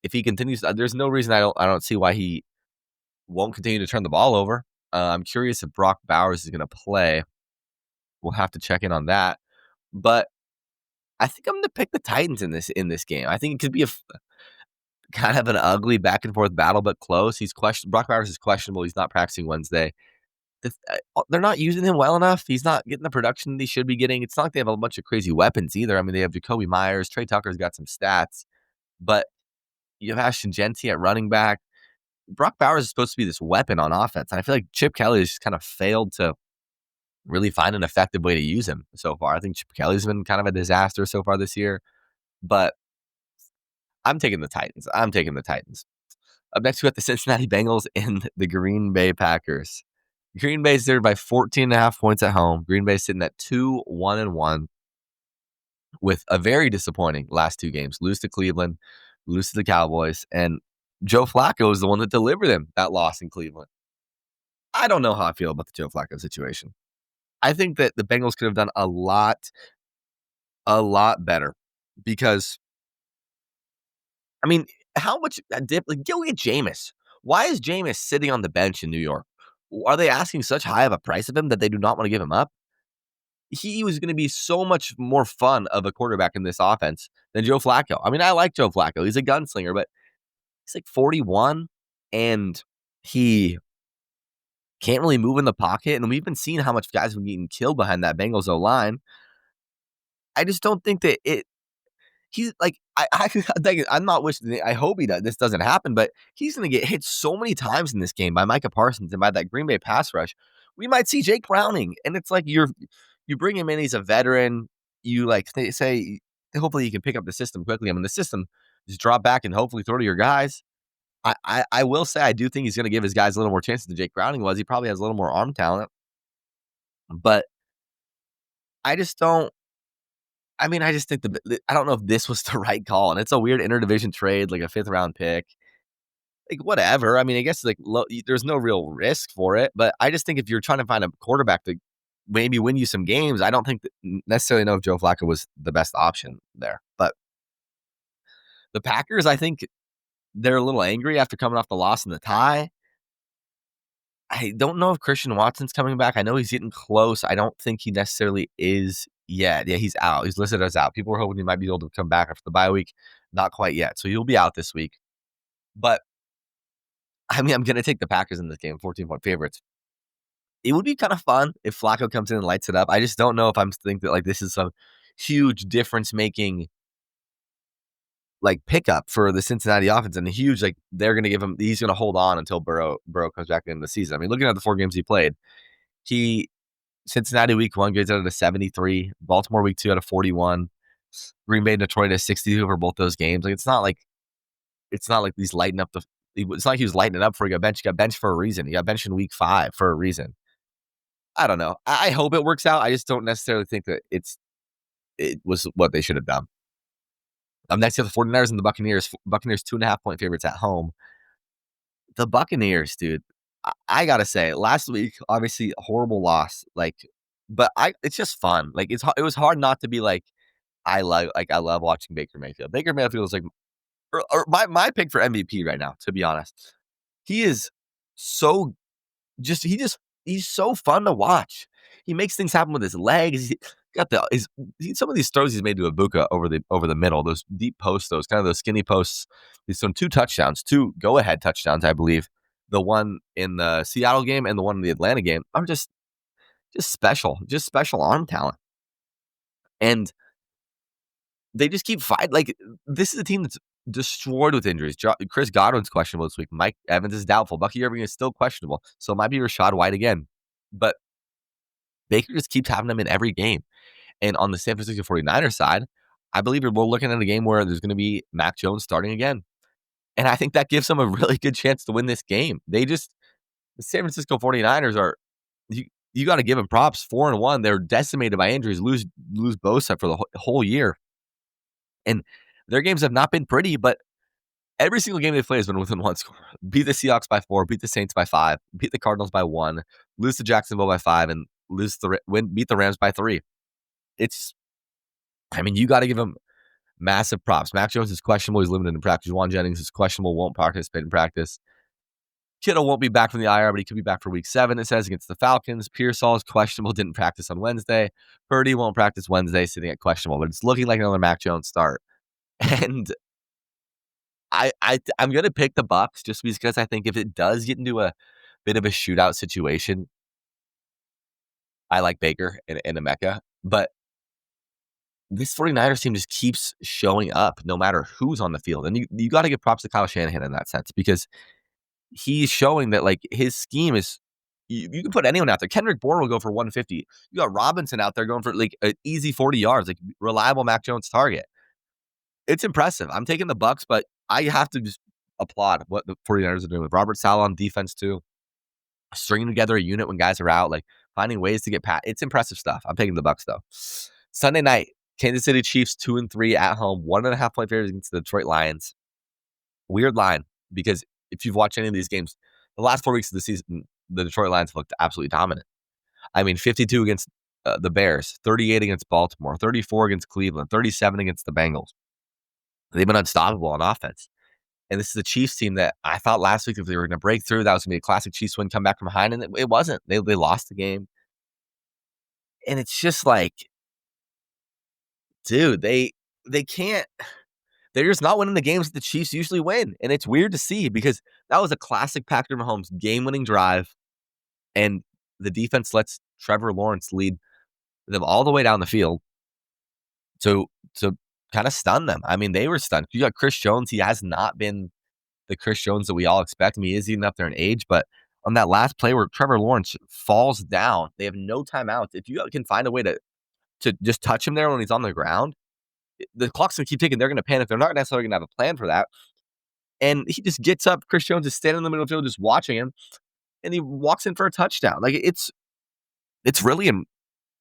if he continues, there's no reason I don't see why he won't continue to turn the ball over. I'm curious if Brock Bowers is going to play. We'll have to check in on that. But I think I'm going to pick the Titans in this game. I think it could be kind of an ugly back and forth battle, but close. Brock Bowers is questionable. He's not practicing Wednesday. They're not using him well enough. He's not getting the production he should be getting. It's not like they have a bunch of crazy weapons either. I mean, they have Jacoby Myers. Trey Tucker's got some stats. But you have Ashton Genty at running back. Brock Bowers is supposed to be this weapon on offense. And I feel like Chip Kelly has just kind of failed to really find an effective way to use him so far. I think Chip Kelly's been kind of a disaster so far this year. But I'm taking the Titans. Up next, we got the Cincinnati Bengals and the Green Bay Packers. Green Bay is there by 14.5 points at home. Green Bay sitting at 2-1-1 with a very disappointing last 2 games. Lose to Cleveland, lose to the Cowboys, and Joe Flacco is the one that delivered them that loss in Cleveland. I don't know how I feel about the Joe Flacco situation. I think that the Bengals could have done a lot better because, I mean, how much dip? Like, go get Jameis. Why is Jameis sitting on the bench in New York? Are they asking such high of a price of him that they do not want to give him up? He was going to be so much more fun of a quarterback in this offense than Joe Flacco. I mean, I like Joe Flacco. He's a gunslinger, but he's like 41, and he can't really move in the pocket. And we've been seeing how much guys have been getting killed behind that Bengals O-line. I just don't think that he's like, I'm not wishing. I hope this doesn't happen, but he's going to get hit so many times in this game by Micah Parsons and by that Green Bay pass rush. We might see Jake Browning, and it's like you bring him in. He's a veteran. You like they say, hopefully he can pick up the system quickly. I mean, the system just drop back and hopefully throw to your guys. I will say I do think he's going to give his guys a little more chances than Jake Browning was. He probably has a little more arm talent, but I just don't. I mean, I just think I don't know if this was the right call, and it's a weird interdivision trade, like a 5th round pick, like whatever. I mean, I guess like there's no real risk for it, but I just think if you're trying to find a quarterback to maybe win you some games, I don't think necessarily know if Joe Flacco was the best option there. But the Packers, I think they're a little angry after coming off the loss in the tie. I don't know if Christian Watson's coming back. I know he's getting close. I don't think he necessarily is yet. Yeah, he's out. He's listed as out. People were hoping he might be able to come back after the bye week. Not quite yet. So he'll be out this week. But, I mean, I'm going to take the Packers in this game, 14-point favorites. It would be kind of fun if Flacco comes in and lights it up. I just don't know if I'm think that like this is some huge difference-making like pickup for the Cincinnati offense, and a huge like they're going to give him. He's going to hold on until Burrow comes back in the season. I mean, looking at the 4 games he played, Cincinnati week 1 grades out of 73, Baltimore week 2 out of 41, Green Bay, Detroit at 62 for both those games. Like it's not like he's lighting up it's not like he was lighting it up before he got benched. He got benched for a reason. He got benched in week 5 for a reason. I don't know. I hope it works out. I just don't necessarily think that it was what they should have done. Next, you have the 49ers and the Buccaneers. Buccaneers 2.5-point favorites at home. The Buccaneers, dude, I gotta say, last week, obviously, a horrible loss. Like, but it's just fun. Like, it was hard not to be like, I love watching Baker Mayfield. Baker Mayfield is like, or my pick for MVP right now. To be honest, he is so he's so fun to watch. He makes things happen with his legs. He got some of these throws he's made to Ibuka over the middle, those deep posts, those kind of those skinny posts. He's thrown 2 touchdowns, 2 go-ahead touchdowns, I believe. The one in the Seattle game and the one in the Atlanta game are just special arm talent. And they just keep fighting. Like, this is a team that's destroyed with injuries. Chris Godwin's questionable this week. Mike Evans is doubtful. Bucky Irving is still questionable. So it might be Rashad White again. But Baker just keeps having them in every game. And on the San Francisco 49ers side, I believe we're looking at a game where there's going to be Mac Jones starting again. And I think that gives them a really good chance to win this game. The San Francisco 49ers are, you got to give them props. 4-1. They're decimated by injuries, lose Bosa for the whole year. And their games have not been pretty, but every single game they've played has been within 1 score. Beat the Seahawks by 4, beat the Saints by 5, beat the Cardinals by 1, lose to Jacksonville by 5, and beat the Rams by 3. You got to give them massive props. Mac Jones is questionable. He's limited in practice. Juwan Jennings is questionable, won't participate in practice. Kittle won't be back from the IR, but he could be back for week 7, it says, against the Falcons. Pearsall is questionable, didn't practice on Wednesday. Purdy won't practice Wednesday, sitting at questionable, but it's looking like another Mac Jones start. And I'm going to pick the Bucs just because I think if it does get into a bit of a shootout situation, I like Baker and Emeka, but this 49ers team just keeps showing up no matter who's on the field. And you got to give props to Kyle Shanahan in that sense, because he's showing that like his scheme is, you can put anyone out there. Kendrick Bourne will go for 150. You got Robinson out there going for like an easy 40 yards, like reliable Mac Jones target. It's impressive. I'm taking the Bucs, but I have to just applaud what the 49ers are doing with Robert Saleh on defense too. Stringing together a unit when guys are out, like finding ways to get past. It's impressive stuff. I'm taking the Bucs though. Sunday night, Kansas City Chiefs 2-3 at home, 1.5-point favorites against the Detroit Lions. Weird line, because if you've watched any of these games, the last 4 weeks of the season, the Detroit Lions looked absolutely dominant. I mean, 52 against the Bears, 38 against Baltimore, 34 against Cleveland, 37 against the Bengals. They've been unstoppable on offense. And this is a Chiefs team that I thought last week if they were going to break through, that was going to be a classic Chiefs win, come back from behind, and it wasn't. They lost the game. And it's just like, dude, they can't. They're just not winning the games that the Chiefs usually win. And it's weird to see, because that was a classic Patrick Mahomes game-winning drive, and the defense lets Trevor Lawrence lead them all the way down the field to kind of stunned them. I mean, they were stunned. You got Chris Jones. He has not been the Chris Jones that we all expect him. He is even up there in age, but on that last play where Trevor Lawrence falls down, they have no timeouts. If you can find a way to just touch him there when he's on the ground, the clock's going to keep ticking. They're going to panic. They're not necessarily going to have a plan for that. And he just gets up. Chris Jones is standing in the middle of the field just watching him, and he walks in for a touchdown. Like, it's really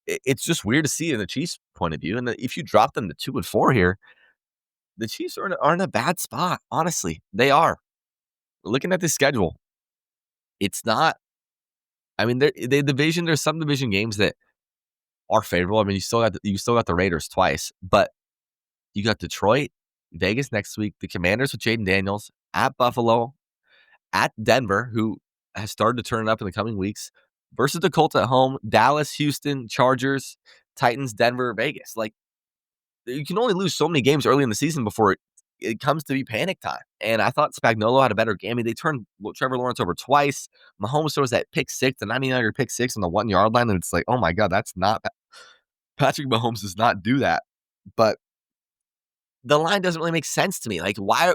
it's just weird to see in the Chiefs' point of view. And if you drop them to 2-4 here, the Chiefs are in a bad spot. Honestly, they are. Looking at the schedule, it's not. I mean, the division. There's some division games that are favorable. I mean, you still got the Raiders twice, but you got Detroit, Vegas next week, the Commanders with Jaden Daniels, at Buffalo, at Denver, who has started to turn it up in the coming weeks, versus the Colts at home, Dallas, Houston, Chargers, Titans, Denver, Vegas. Like, you can only lose so many games early in the season before it comes to be panic time. And I thought Spagnuolo had a better game. I mean, they turned Trevor Lawrence over twice. Mahomes throws that pick six, the 99-yard pick six on the 1 yard line. And it's like, oh my God, that's not Patrick Mahomes does not do that. But the line doesn't really make sense to me. Like, why?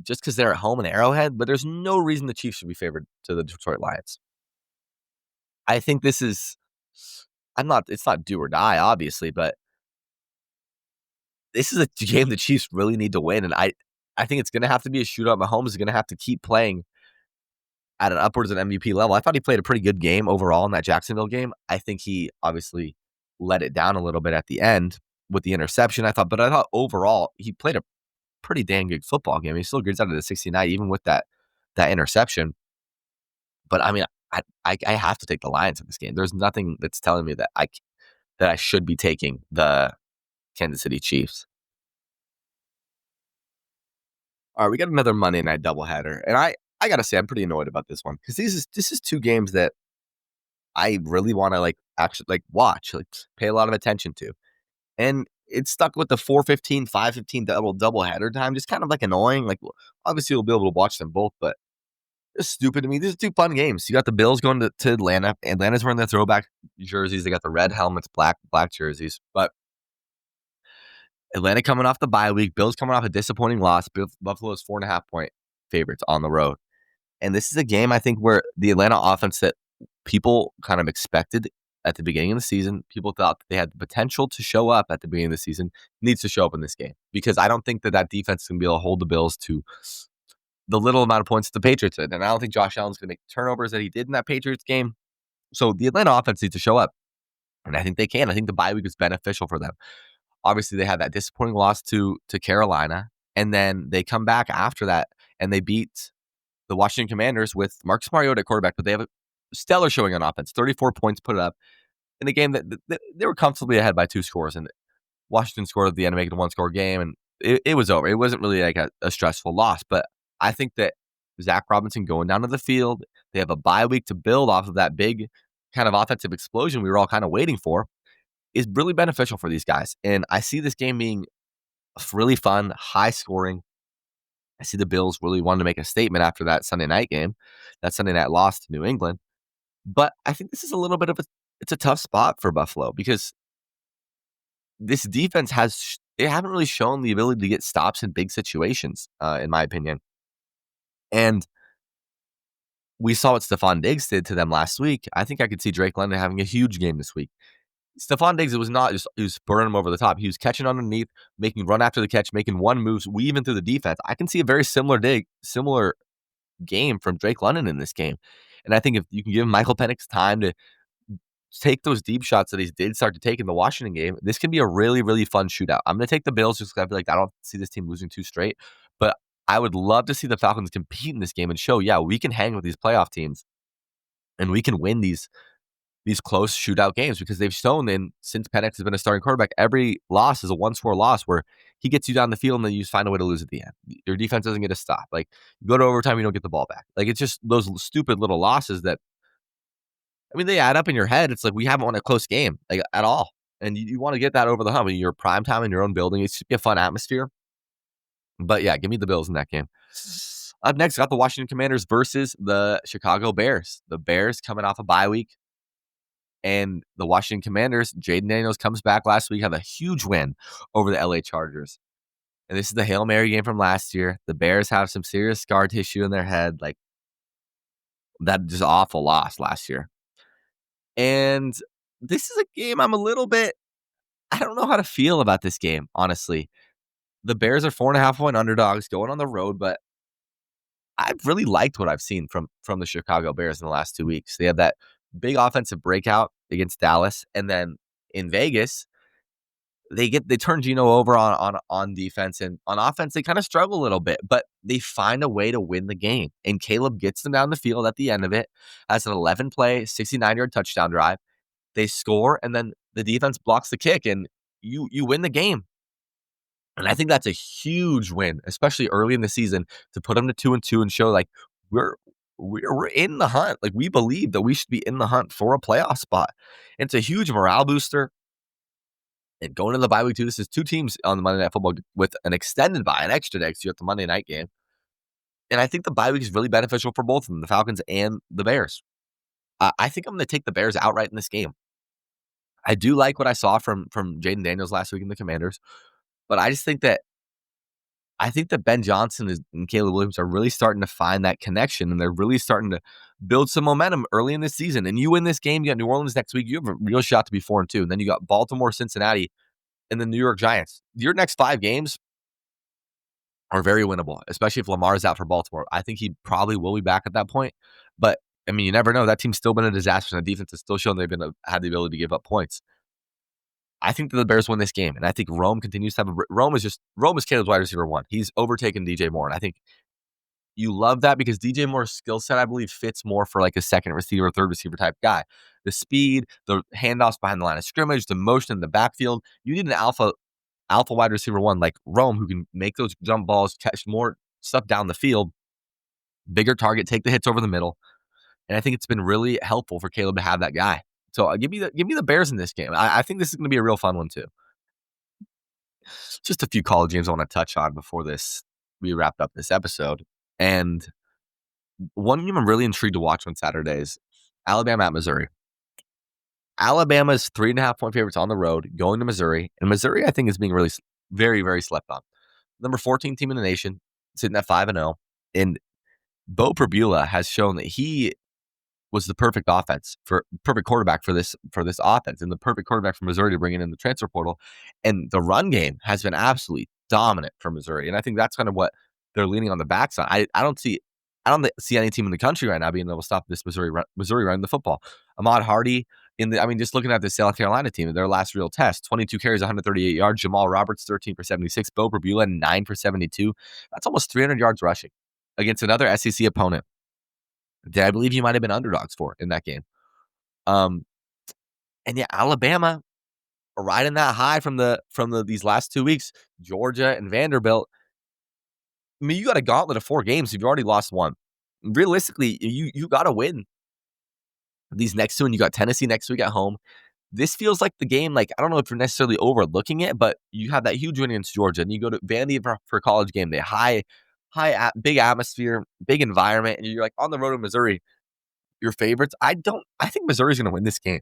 Just because they're at home in Arrowhead, but there's no reason the Chiefs should be favored to the Detroit Lions. I think this is, it's not do or die, obviously, but this is a game the Chiefs really need to win. And I think it's going to have to be a shootout. Mahomes is going to have to keep playing at an upwards of MVP level. I thought he played a pretty good game overall in that Jacksonville game. I think he obviously let it down a little bit at the end with the interception. I thought overall he played a pretty dang good football game. He still gets out of the 69, even with that interception. But I mean, I have to take the Lions in this game. There's nothing that's telling me that I should be taking the Kansas City Chiefs. All right, we got another Monday night doubleheader, and I gotta say I'm pretty annoyed about this one because this is two games that I really want to actually watch, pay a lot of attention to, and it's stuck with the 4:15, 5:15 doubleheader time, just kind of annoying. Obviously you'll be able to watch them both, but it's stupid to me. These are two fun games. You got the Bills going to Atlanta. Atlanta's wearing their throwback jerseys. They got the red helmets, black jerseys, but Atlanta coming off the bye week. Bills coming off a disappointing loss. Buffalo's 4.5-point favorites on the road. And this is a game, I think, where the Atlanta offense that people kind of expected at the beginning of the season, people thought that they had the potential to show up at the beginning of the season, needs to show up in this game. Because I don't think that defense is going to be able to hold the Bills to the little amount of points that the Patriots did. And I don't think Josh Allen's going to make turnovers that he did in that Patriots game. So the Atlanta offense needs to show up. And I think they can. I think the bye week is beneficial for them. Obviously, they had that disappointing loss to Carolina. And then they come back after that and they beat the Washington Commanders with Marcus Mariota at quarterback. But they have a stellar showing on offense. 34 points put up in a game that they were comfortably ahead by 2 scores. And Washington scored at the end to make it a 1-score game. And it was over. It wasn't really a stressful loss. But I think that Zach Robinson going down to the field, they have a bye week to build off of that big kind of offensive explosion we were all kind of waiting for, is really beneficial for these guys. And I see this game being really fun, high scoring. I see the Bills really wanting to make a statement after that Sunday night game, that Sunday night loss to New England. But I think this is a little bit of it's a tough spot for Buffalo because this defense they haven't really shown the ability to get stops in big situations, in my opinion. And we saw what Stephon Diggs did to them last week. I think I could see Drake London having a huge game this week. Stephon Diggs, it was not just he was burning him over the top. He was catching underneath, making run after the catch, making one moves, weaving through the defense. I can see a very similar game from Drake London in this game. And I think if you can give Michael Penix time to take those deep shots that he did start to take in the Washington game, this can be a really, really fun shootout. I'm going to take the Bills just because I feel like I don't see this team losing 2 straight. But I would love to see the Falcons compete in this game and show, we can hang with these playoff teams and we can win these close shootout games because they've shown since Penix has been a starting quarterback, every loss is a 1-score loss where he gets you down the field and then you just find a way to lose at the end. Your defense doesn't get a stop. You go to overtime, you don't get the ball back. It's just those stupid little losses that, they add up in your head. It's we haven't won a close game at all. And you want to get that over the hump. You're prime time in your own building. It should be a fun atmosphere. But yeah, give me the Bills in that game. Up next, got the Washington Commanders versus the Chicago Bears. The Bears coming off a bye week. And the Washington Commanders, Jaden Daniels comes back last week, have a huge win over the LA Chargers. And this is the Hail Mary game from last year. The Bears have some serious scar tissue in their head. Like, that just awful loss last year. And this is a game I'm a little bit, I don't know how to feel about this game, honestly. The Bears are 4.5-point underdogs going on the road, but I've really liked what I've seen from the Chicago Bears in the last 2 weeks. They have that big offensive breakout against Dallas, and then in Vegas, they turn Geno over on defense, and on offense they kind of struggle a little bit, but they find a way to win the game. And Caleb gets them down the field at the end of it, has an 11-play, 69-yard touchdown drive. They score, and then the defense blocks the kick, and you win the game. And I think that's a huge win, especially early in the season, to put them to 2-2 and show like we're in the hunt. Like, we believe that we should be in the hunt for a playoff spot. And it's a huge morale booster. And going to the bye week too, this is two teams on the Monday Night Football with an extended bye, an extra day, because you have the Monday night game. And I think the bye week is really beneficial for both of them, the Falcons and the Bears. I think I'm going to take the Bears outright in this game. I do like what I saw from Jaden Daniels last week in the Commanders, but I think that Ben Johnson and Caleb Williams are really starting to find that connection, and they're really starting to build some momentum early in this season. And you win this game, you got New Orleans next week, you have a real shot to be 4-2. And then you got Baltimore, Cincinnati, and the New York Giants. Your next 5 games are very winnable, especially if Lamar's out for Baltimore. I think he probably will be back at that point. But, I mean, you never know. That team's still been a disaster, and the defense has still shown they've had the ability to give up points. I think that the Bears win this game, and I think Rome continues to have Rome is Caleb's wide receiver 1. He's overtaken DJ Moore, and I think you love that because DJ Moore's skill set, I believe, fits more for like a second receiver, third receiver type guy. The speed, the handoffs behind the line of scrimmage, the motion in the backfield. You need an alpha wide receiver 1 like Rome who can make those jump balls, catch more stuff down the field, bigger target, take the hits over the middle. And I think it's been really helpful for Caleb to have that guy. So give me the Bears in this game. I think this is going to be a real fun one too. Just a few college games I want to touch on before we wrap up this episode. And one game I'm really intrigued to watch on Saturdays, Alabama at Missouri. Alabama's 3.5-point favorites on the road going to Missouri. And Missouri, I think, is being really very, very slept on. Number 14 team in the nation, sitting at 5-0. And Bo Preview has shown that he was the perfect quarterback for this offense, and the perfect quarterback for Missouri to bring in the transfer portal. And the run game has been absolutely dominant for Missouri, and I think that's kind of what they're leaning on the backs on. I don't see any team in the country right now being able to stop this Missouri running the football. Ahmad Hardy just looking at the South Carolina team, their last real test, 22 carries, 138 yards. Jamal Roberts, 13 for 76. Bo Preview, 9 for 72. That's almost 300 yards rushing against another SEC opponent that I believe you might have been underdogs for in that game. And yeah, Alabama riding that high from these last 2 weeks. Georgia and Vanderbilt. I mean, you got a gauntlet of 4 games. You've already lost 1. Realistically, you got to win these next 2, and you got Tennessee next week at home. This feels like the game. Like, I don't know if you're necessarily overlooking it, but you have that huge win against Georgia, and you go to Vandy for a college game day. Big atmosphere, big environment, and you're like on the road in Missouri. Your favorites? I think Missouri's going to win this game,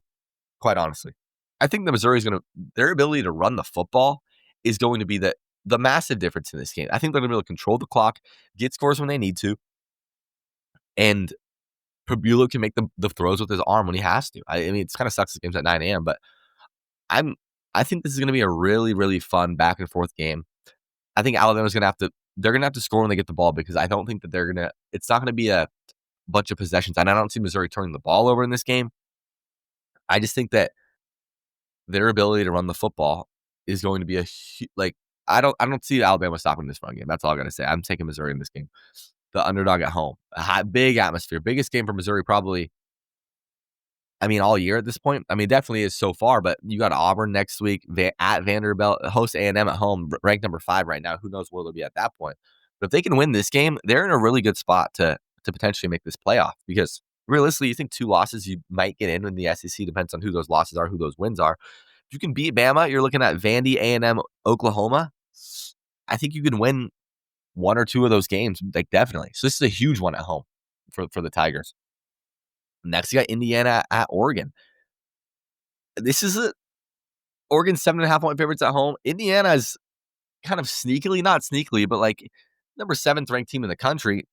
quite honestly. I think their ability to run the football is going to be the massive difference in this game. I think they're going to be able to control the clock, get scores when they need to, and Preview can make the throws with his arm when he has to. I mean, it kind of sucks the game's at 9 a.m., but I think this is going to be a really, really fun back and forth game. I think Alabama's going to have to score when they get the ball, because I don't think that it's not going to be a bunch of possessions. And I don't see Missouri turning the ball over in this game. I just think that their ability to run the football is going to be I don't see Alabama stopping this run game. That's all I got to say. I'm taking Missouri in this game. The underdog at home. Big atmosphere. Biggest game for Missouri probably, all year at this point. Definitely is so far, but you got Auburn next week at Vanderbilt, host A&M at home, ranked number 5 right now. Who knows where they'll be at that point. But if they can win this game, they're in a really good spot to potentially make this playoff, because realistically, you think 2 losses you might get in the SEC. Depends on who those losses are, who those wins are. If you can beat Bama, you're looking at Vandy, A&M, Oklahoma. I think you can win 1 or 2 of those games, like, definitely. So this is a huge one at home for the Tigers. Next, you got Indiana at Oregon. This is Oregon 7.5-point favorites at home. Indiana is kind of sneakily, not sneakily, but like number 7th ranked team in the country.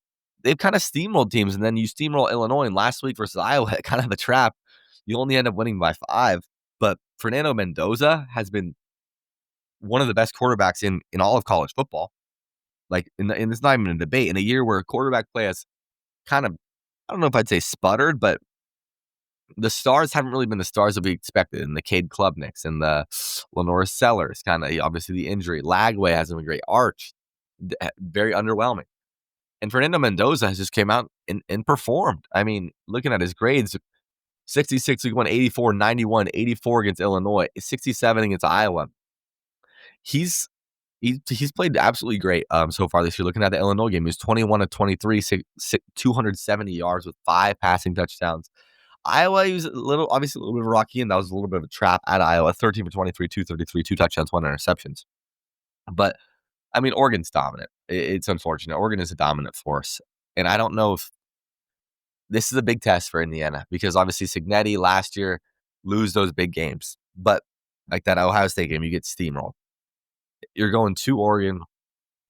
They've kind of steamrolled teams, and then you steamroll Illinois. And last week versus Iowa, kind of a trap. You only end up winning by 5. But Fernando Mendoza has been one of the best quarterbacks in all of college football. Like, and it's not even a debate. In a year where quarterback play has kind of, I don't know if I'd say sputtered, but the stars haven't really been the stars that we expected. And the Cade Klubniks and the Lenore Sellers, kind of obviously the injury. Lagway hasn't been great. Arch, very underwhelming. And Fernando Mendoza has just came out and performed. I mean, looking at his grades, 66 week 1, 84, 91, 84 against Illinois, 67 against Iowa. He's played absolutely great so far this year. Looking at the Illinois game, he was 21 of 23, 270 yards with 5 passing touchdowns. Iowa, he was obviously a little bit of a rocky, and that was a little bit of a trap at Iowa. 13 for 23, 233, 2 touchdowns, 1 interceptions. But I mean, Oregon's dominant. It's unfortunate. Oregon is a dominant force. And I don't know if this is a big test for Indiana, because obviously Cignetti last year lose those big games. But like that Ohio State game, you get steamrolled. You're going to Oregon.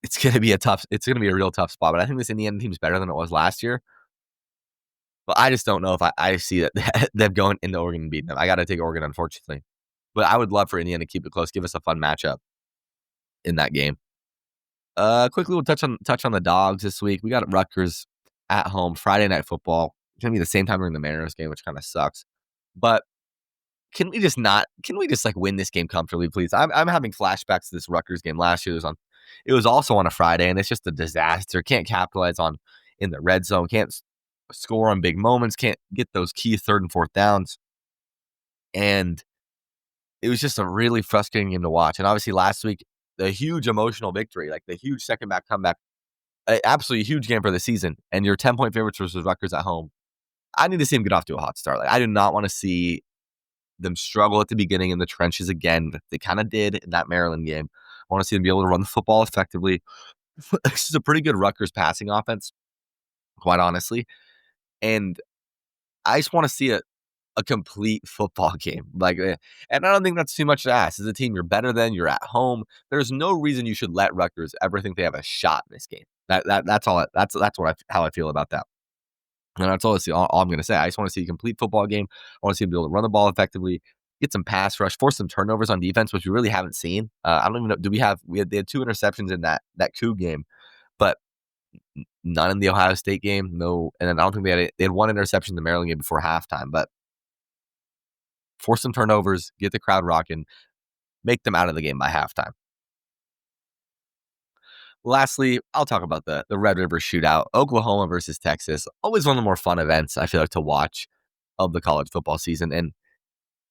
It's going to be a real tough spot. But I think this Indiana team is better than it was last year. But I just don't know if I see that them going into Oregon and beating them. I got to take Oregon, unfortunately. But I would love for Indiana to keep it close, give us a fun matchup in that game. Quickly, we'll touch on the dogs this week. We got Rutgers at home, Friday Night Football. It's gonna be the same time during the Mariners game, which kind of sucks. But can we just like win this game comfortably, please? I'm having flashbacks to this Rutgers game last year. It was also on a Friday, and it's just a disaster. Can't capitalize in the red zone. Can't score on big moments. Can't get those key 3rd and 4th downs. And it was just a really frustrating game to watch. And obviously last week, the huge emotional victory, like the huge second back comeback, absolutely huge game for the season. And your 10-point favorites versus Rutgers at home. I need to see them get off to a hot start. Like, I do not want to see them struggle at the beginning in the trenches again. They kind of did in that Maryland game. I want to see them be able to run the football effectively. This is a pretty good Rutgers passing offense, quite honestly. And I just want to see a complete football game. And I don't think that's too much to ask. As a team you're better than, you're at home. There's no reason you should let Rutgers ever think they have a shot in this game. That's all. That's how I feel about that. And that's all I'm going to say. I just want to see a complete football game. I want to see them be able to run the ball effectively, get some pass rush, force some turnovers on defense, which we really haven't seen. I don't even know. They had 2 interceptions in that Cougs game, but none in the Ohio State game. No, and then I don't think they had 1 interception in the Maryland game before halftime. But force some turnovers, get the crowd rocking, make them out of the game by halftime. Lastly, I'll talk about the Red River Shootout, Oklahoma versus Texas. Always one of the more fun events, I feel like, to watch of the college football season. And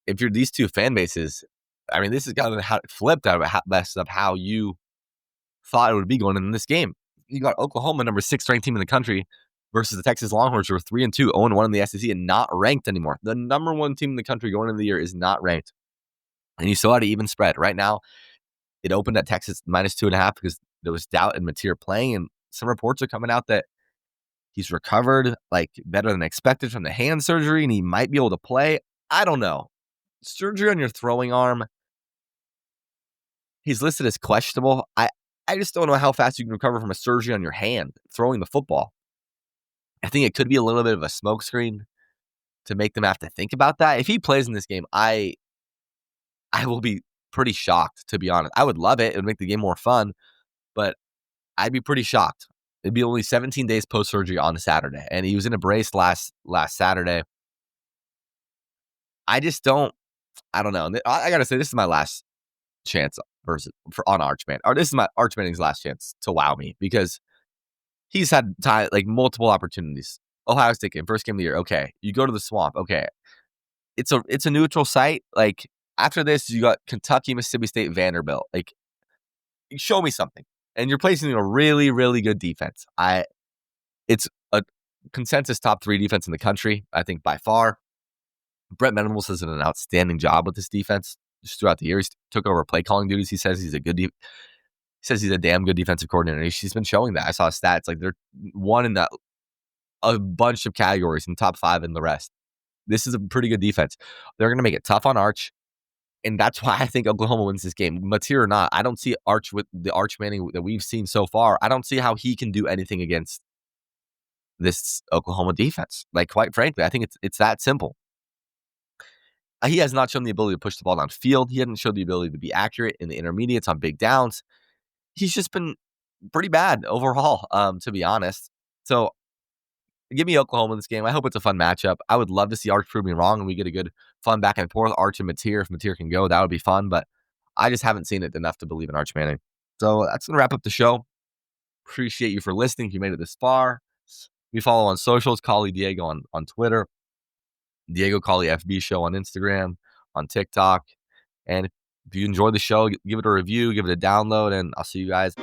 if you're these two fan bases, I mean, this has gotten flipped out of how you thought it would be going in this game. You got Oklahoma, number 6 ranked team in the country, versus the Texas Longhorns, who are 3-2, 0-1 in the SEC, and not ranked anymore. The number 1 team in the country going into the year is not ranked. And you saw it even spread. Right now, it opened at Texas -2.5 because there was doubt in Mateer playing, and some reports are coming out that he's recovered like better than expected from the hand surgery, and he might be able to play. I don't know. Surgery on your throwing arm, he's listed as questionable. I just don't know how fast you can recover from a surgery on your hand throwing the football. I think it could be a little bit of a smokescreen to make them have to think about that. If he plays in this game, I will be pretty shocked, to be honest. I would love it. It would make the game more fun, but I'd be pretty shocked. It'd be only 17 days post-surgery on Saturday, and he was in a brace last Saturday. I don't know. I got to say, this is my last chance on Archman. Or this is Arch Manning's last chance to wow me, because he's had multiple opportunities. Ohio State game, first game of the year. Okay. You go to the Swamp. Okay. It's a neutral site. Like, after this, you got Kentucky, Mississippi State, Vanderbilt. Like, show me something. And you're placing a really, really good defense. It's a consensus top 3 defense in the country, I think, by far. Brett Venables has done an outstanding job with this defense just throughout the year. He took over play calling duties. He says he's a damn good defensive coordinator. He's been showing that. I saw stats like they're one in a bunch of categories in top 5 in the rest. This is a pretty good defense. They're going to make it tough on Arch. And that's why I think Oklahoma wins this game. Mateer or not, I don't see Arch with the Arch Manning that we've seen so far. I don't see how he can do anything against this Oklahoma defense. Like, quite frankly, I think it's that simple. He has not shown the ability to push the ball downfield. He hasn't showed the ability to be accurate in the intermediates on big downs. He's just been pretty bad overall, to be honest. So give me Oklahoma in this game. I hope it's a fun matchup. I would love to see Arch prove me wrong and we get a good fun back and forth. Arch and Mateer, if Mateer can go, that would be fun. But I just haven't seen it enough to believe in Arch Manning. So that's going to wrap up the show. Appreciate you for listening if you made it this far. We follow on socials, Collie Diego on Twitter, Diego Collie FB Show on Instagram, on TikTok. And if you enjoy the show, give it a review, give it a download, and I'll see you guys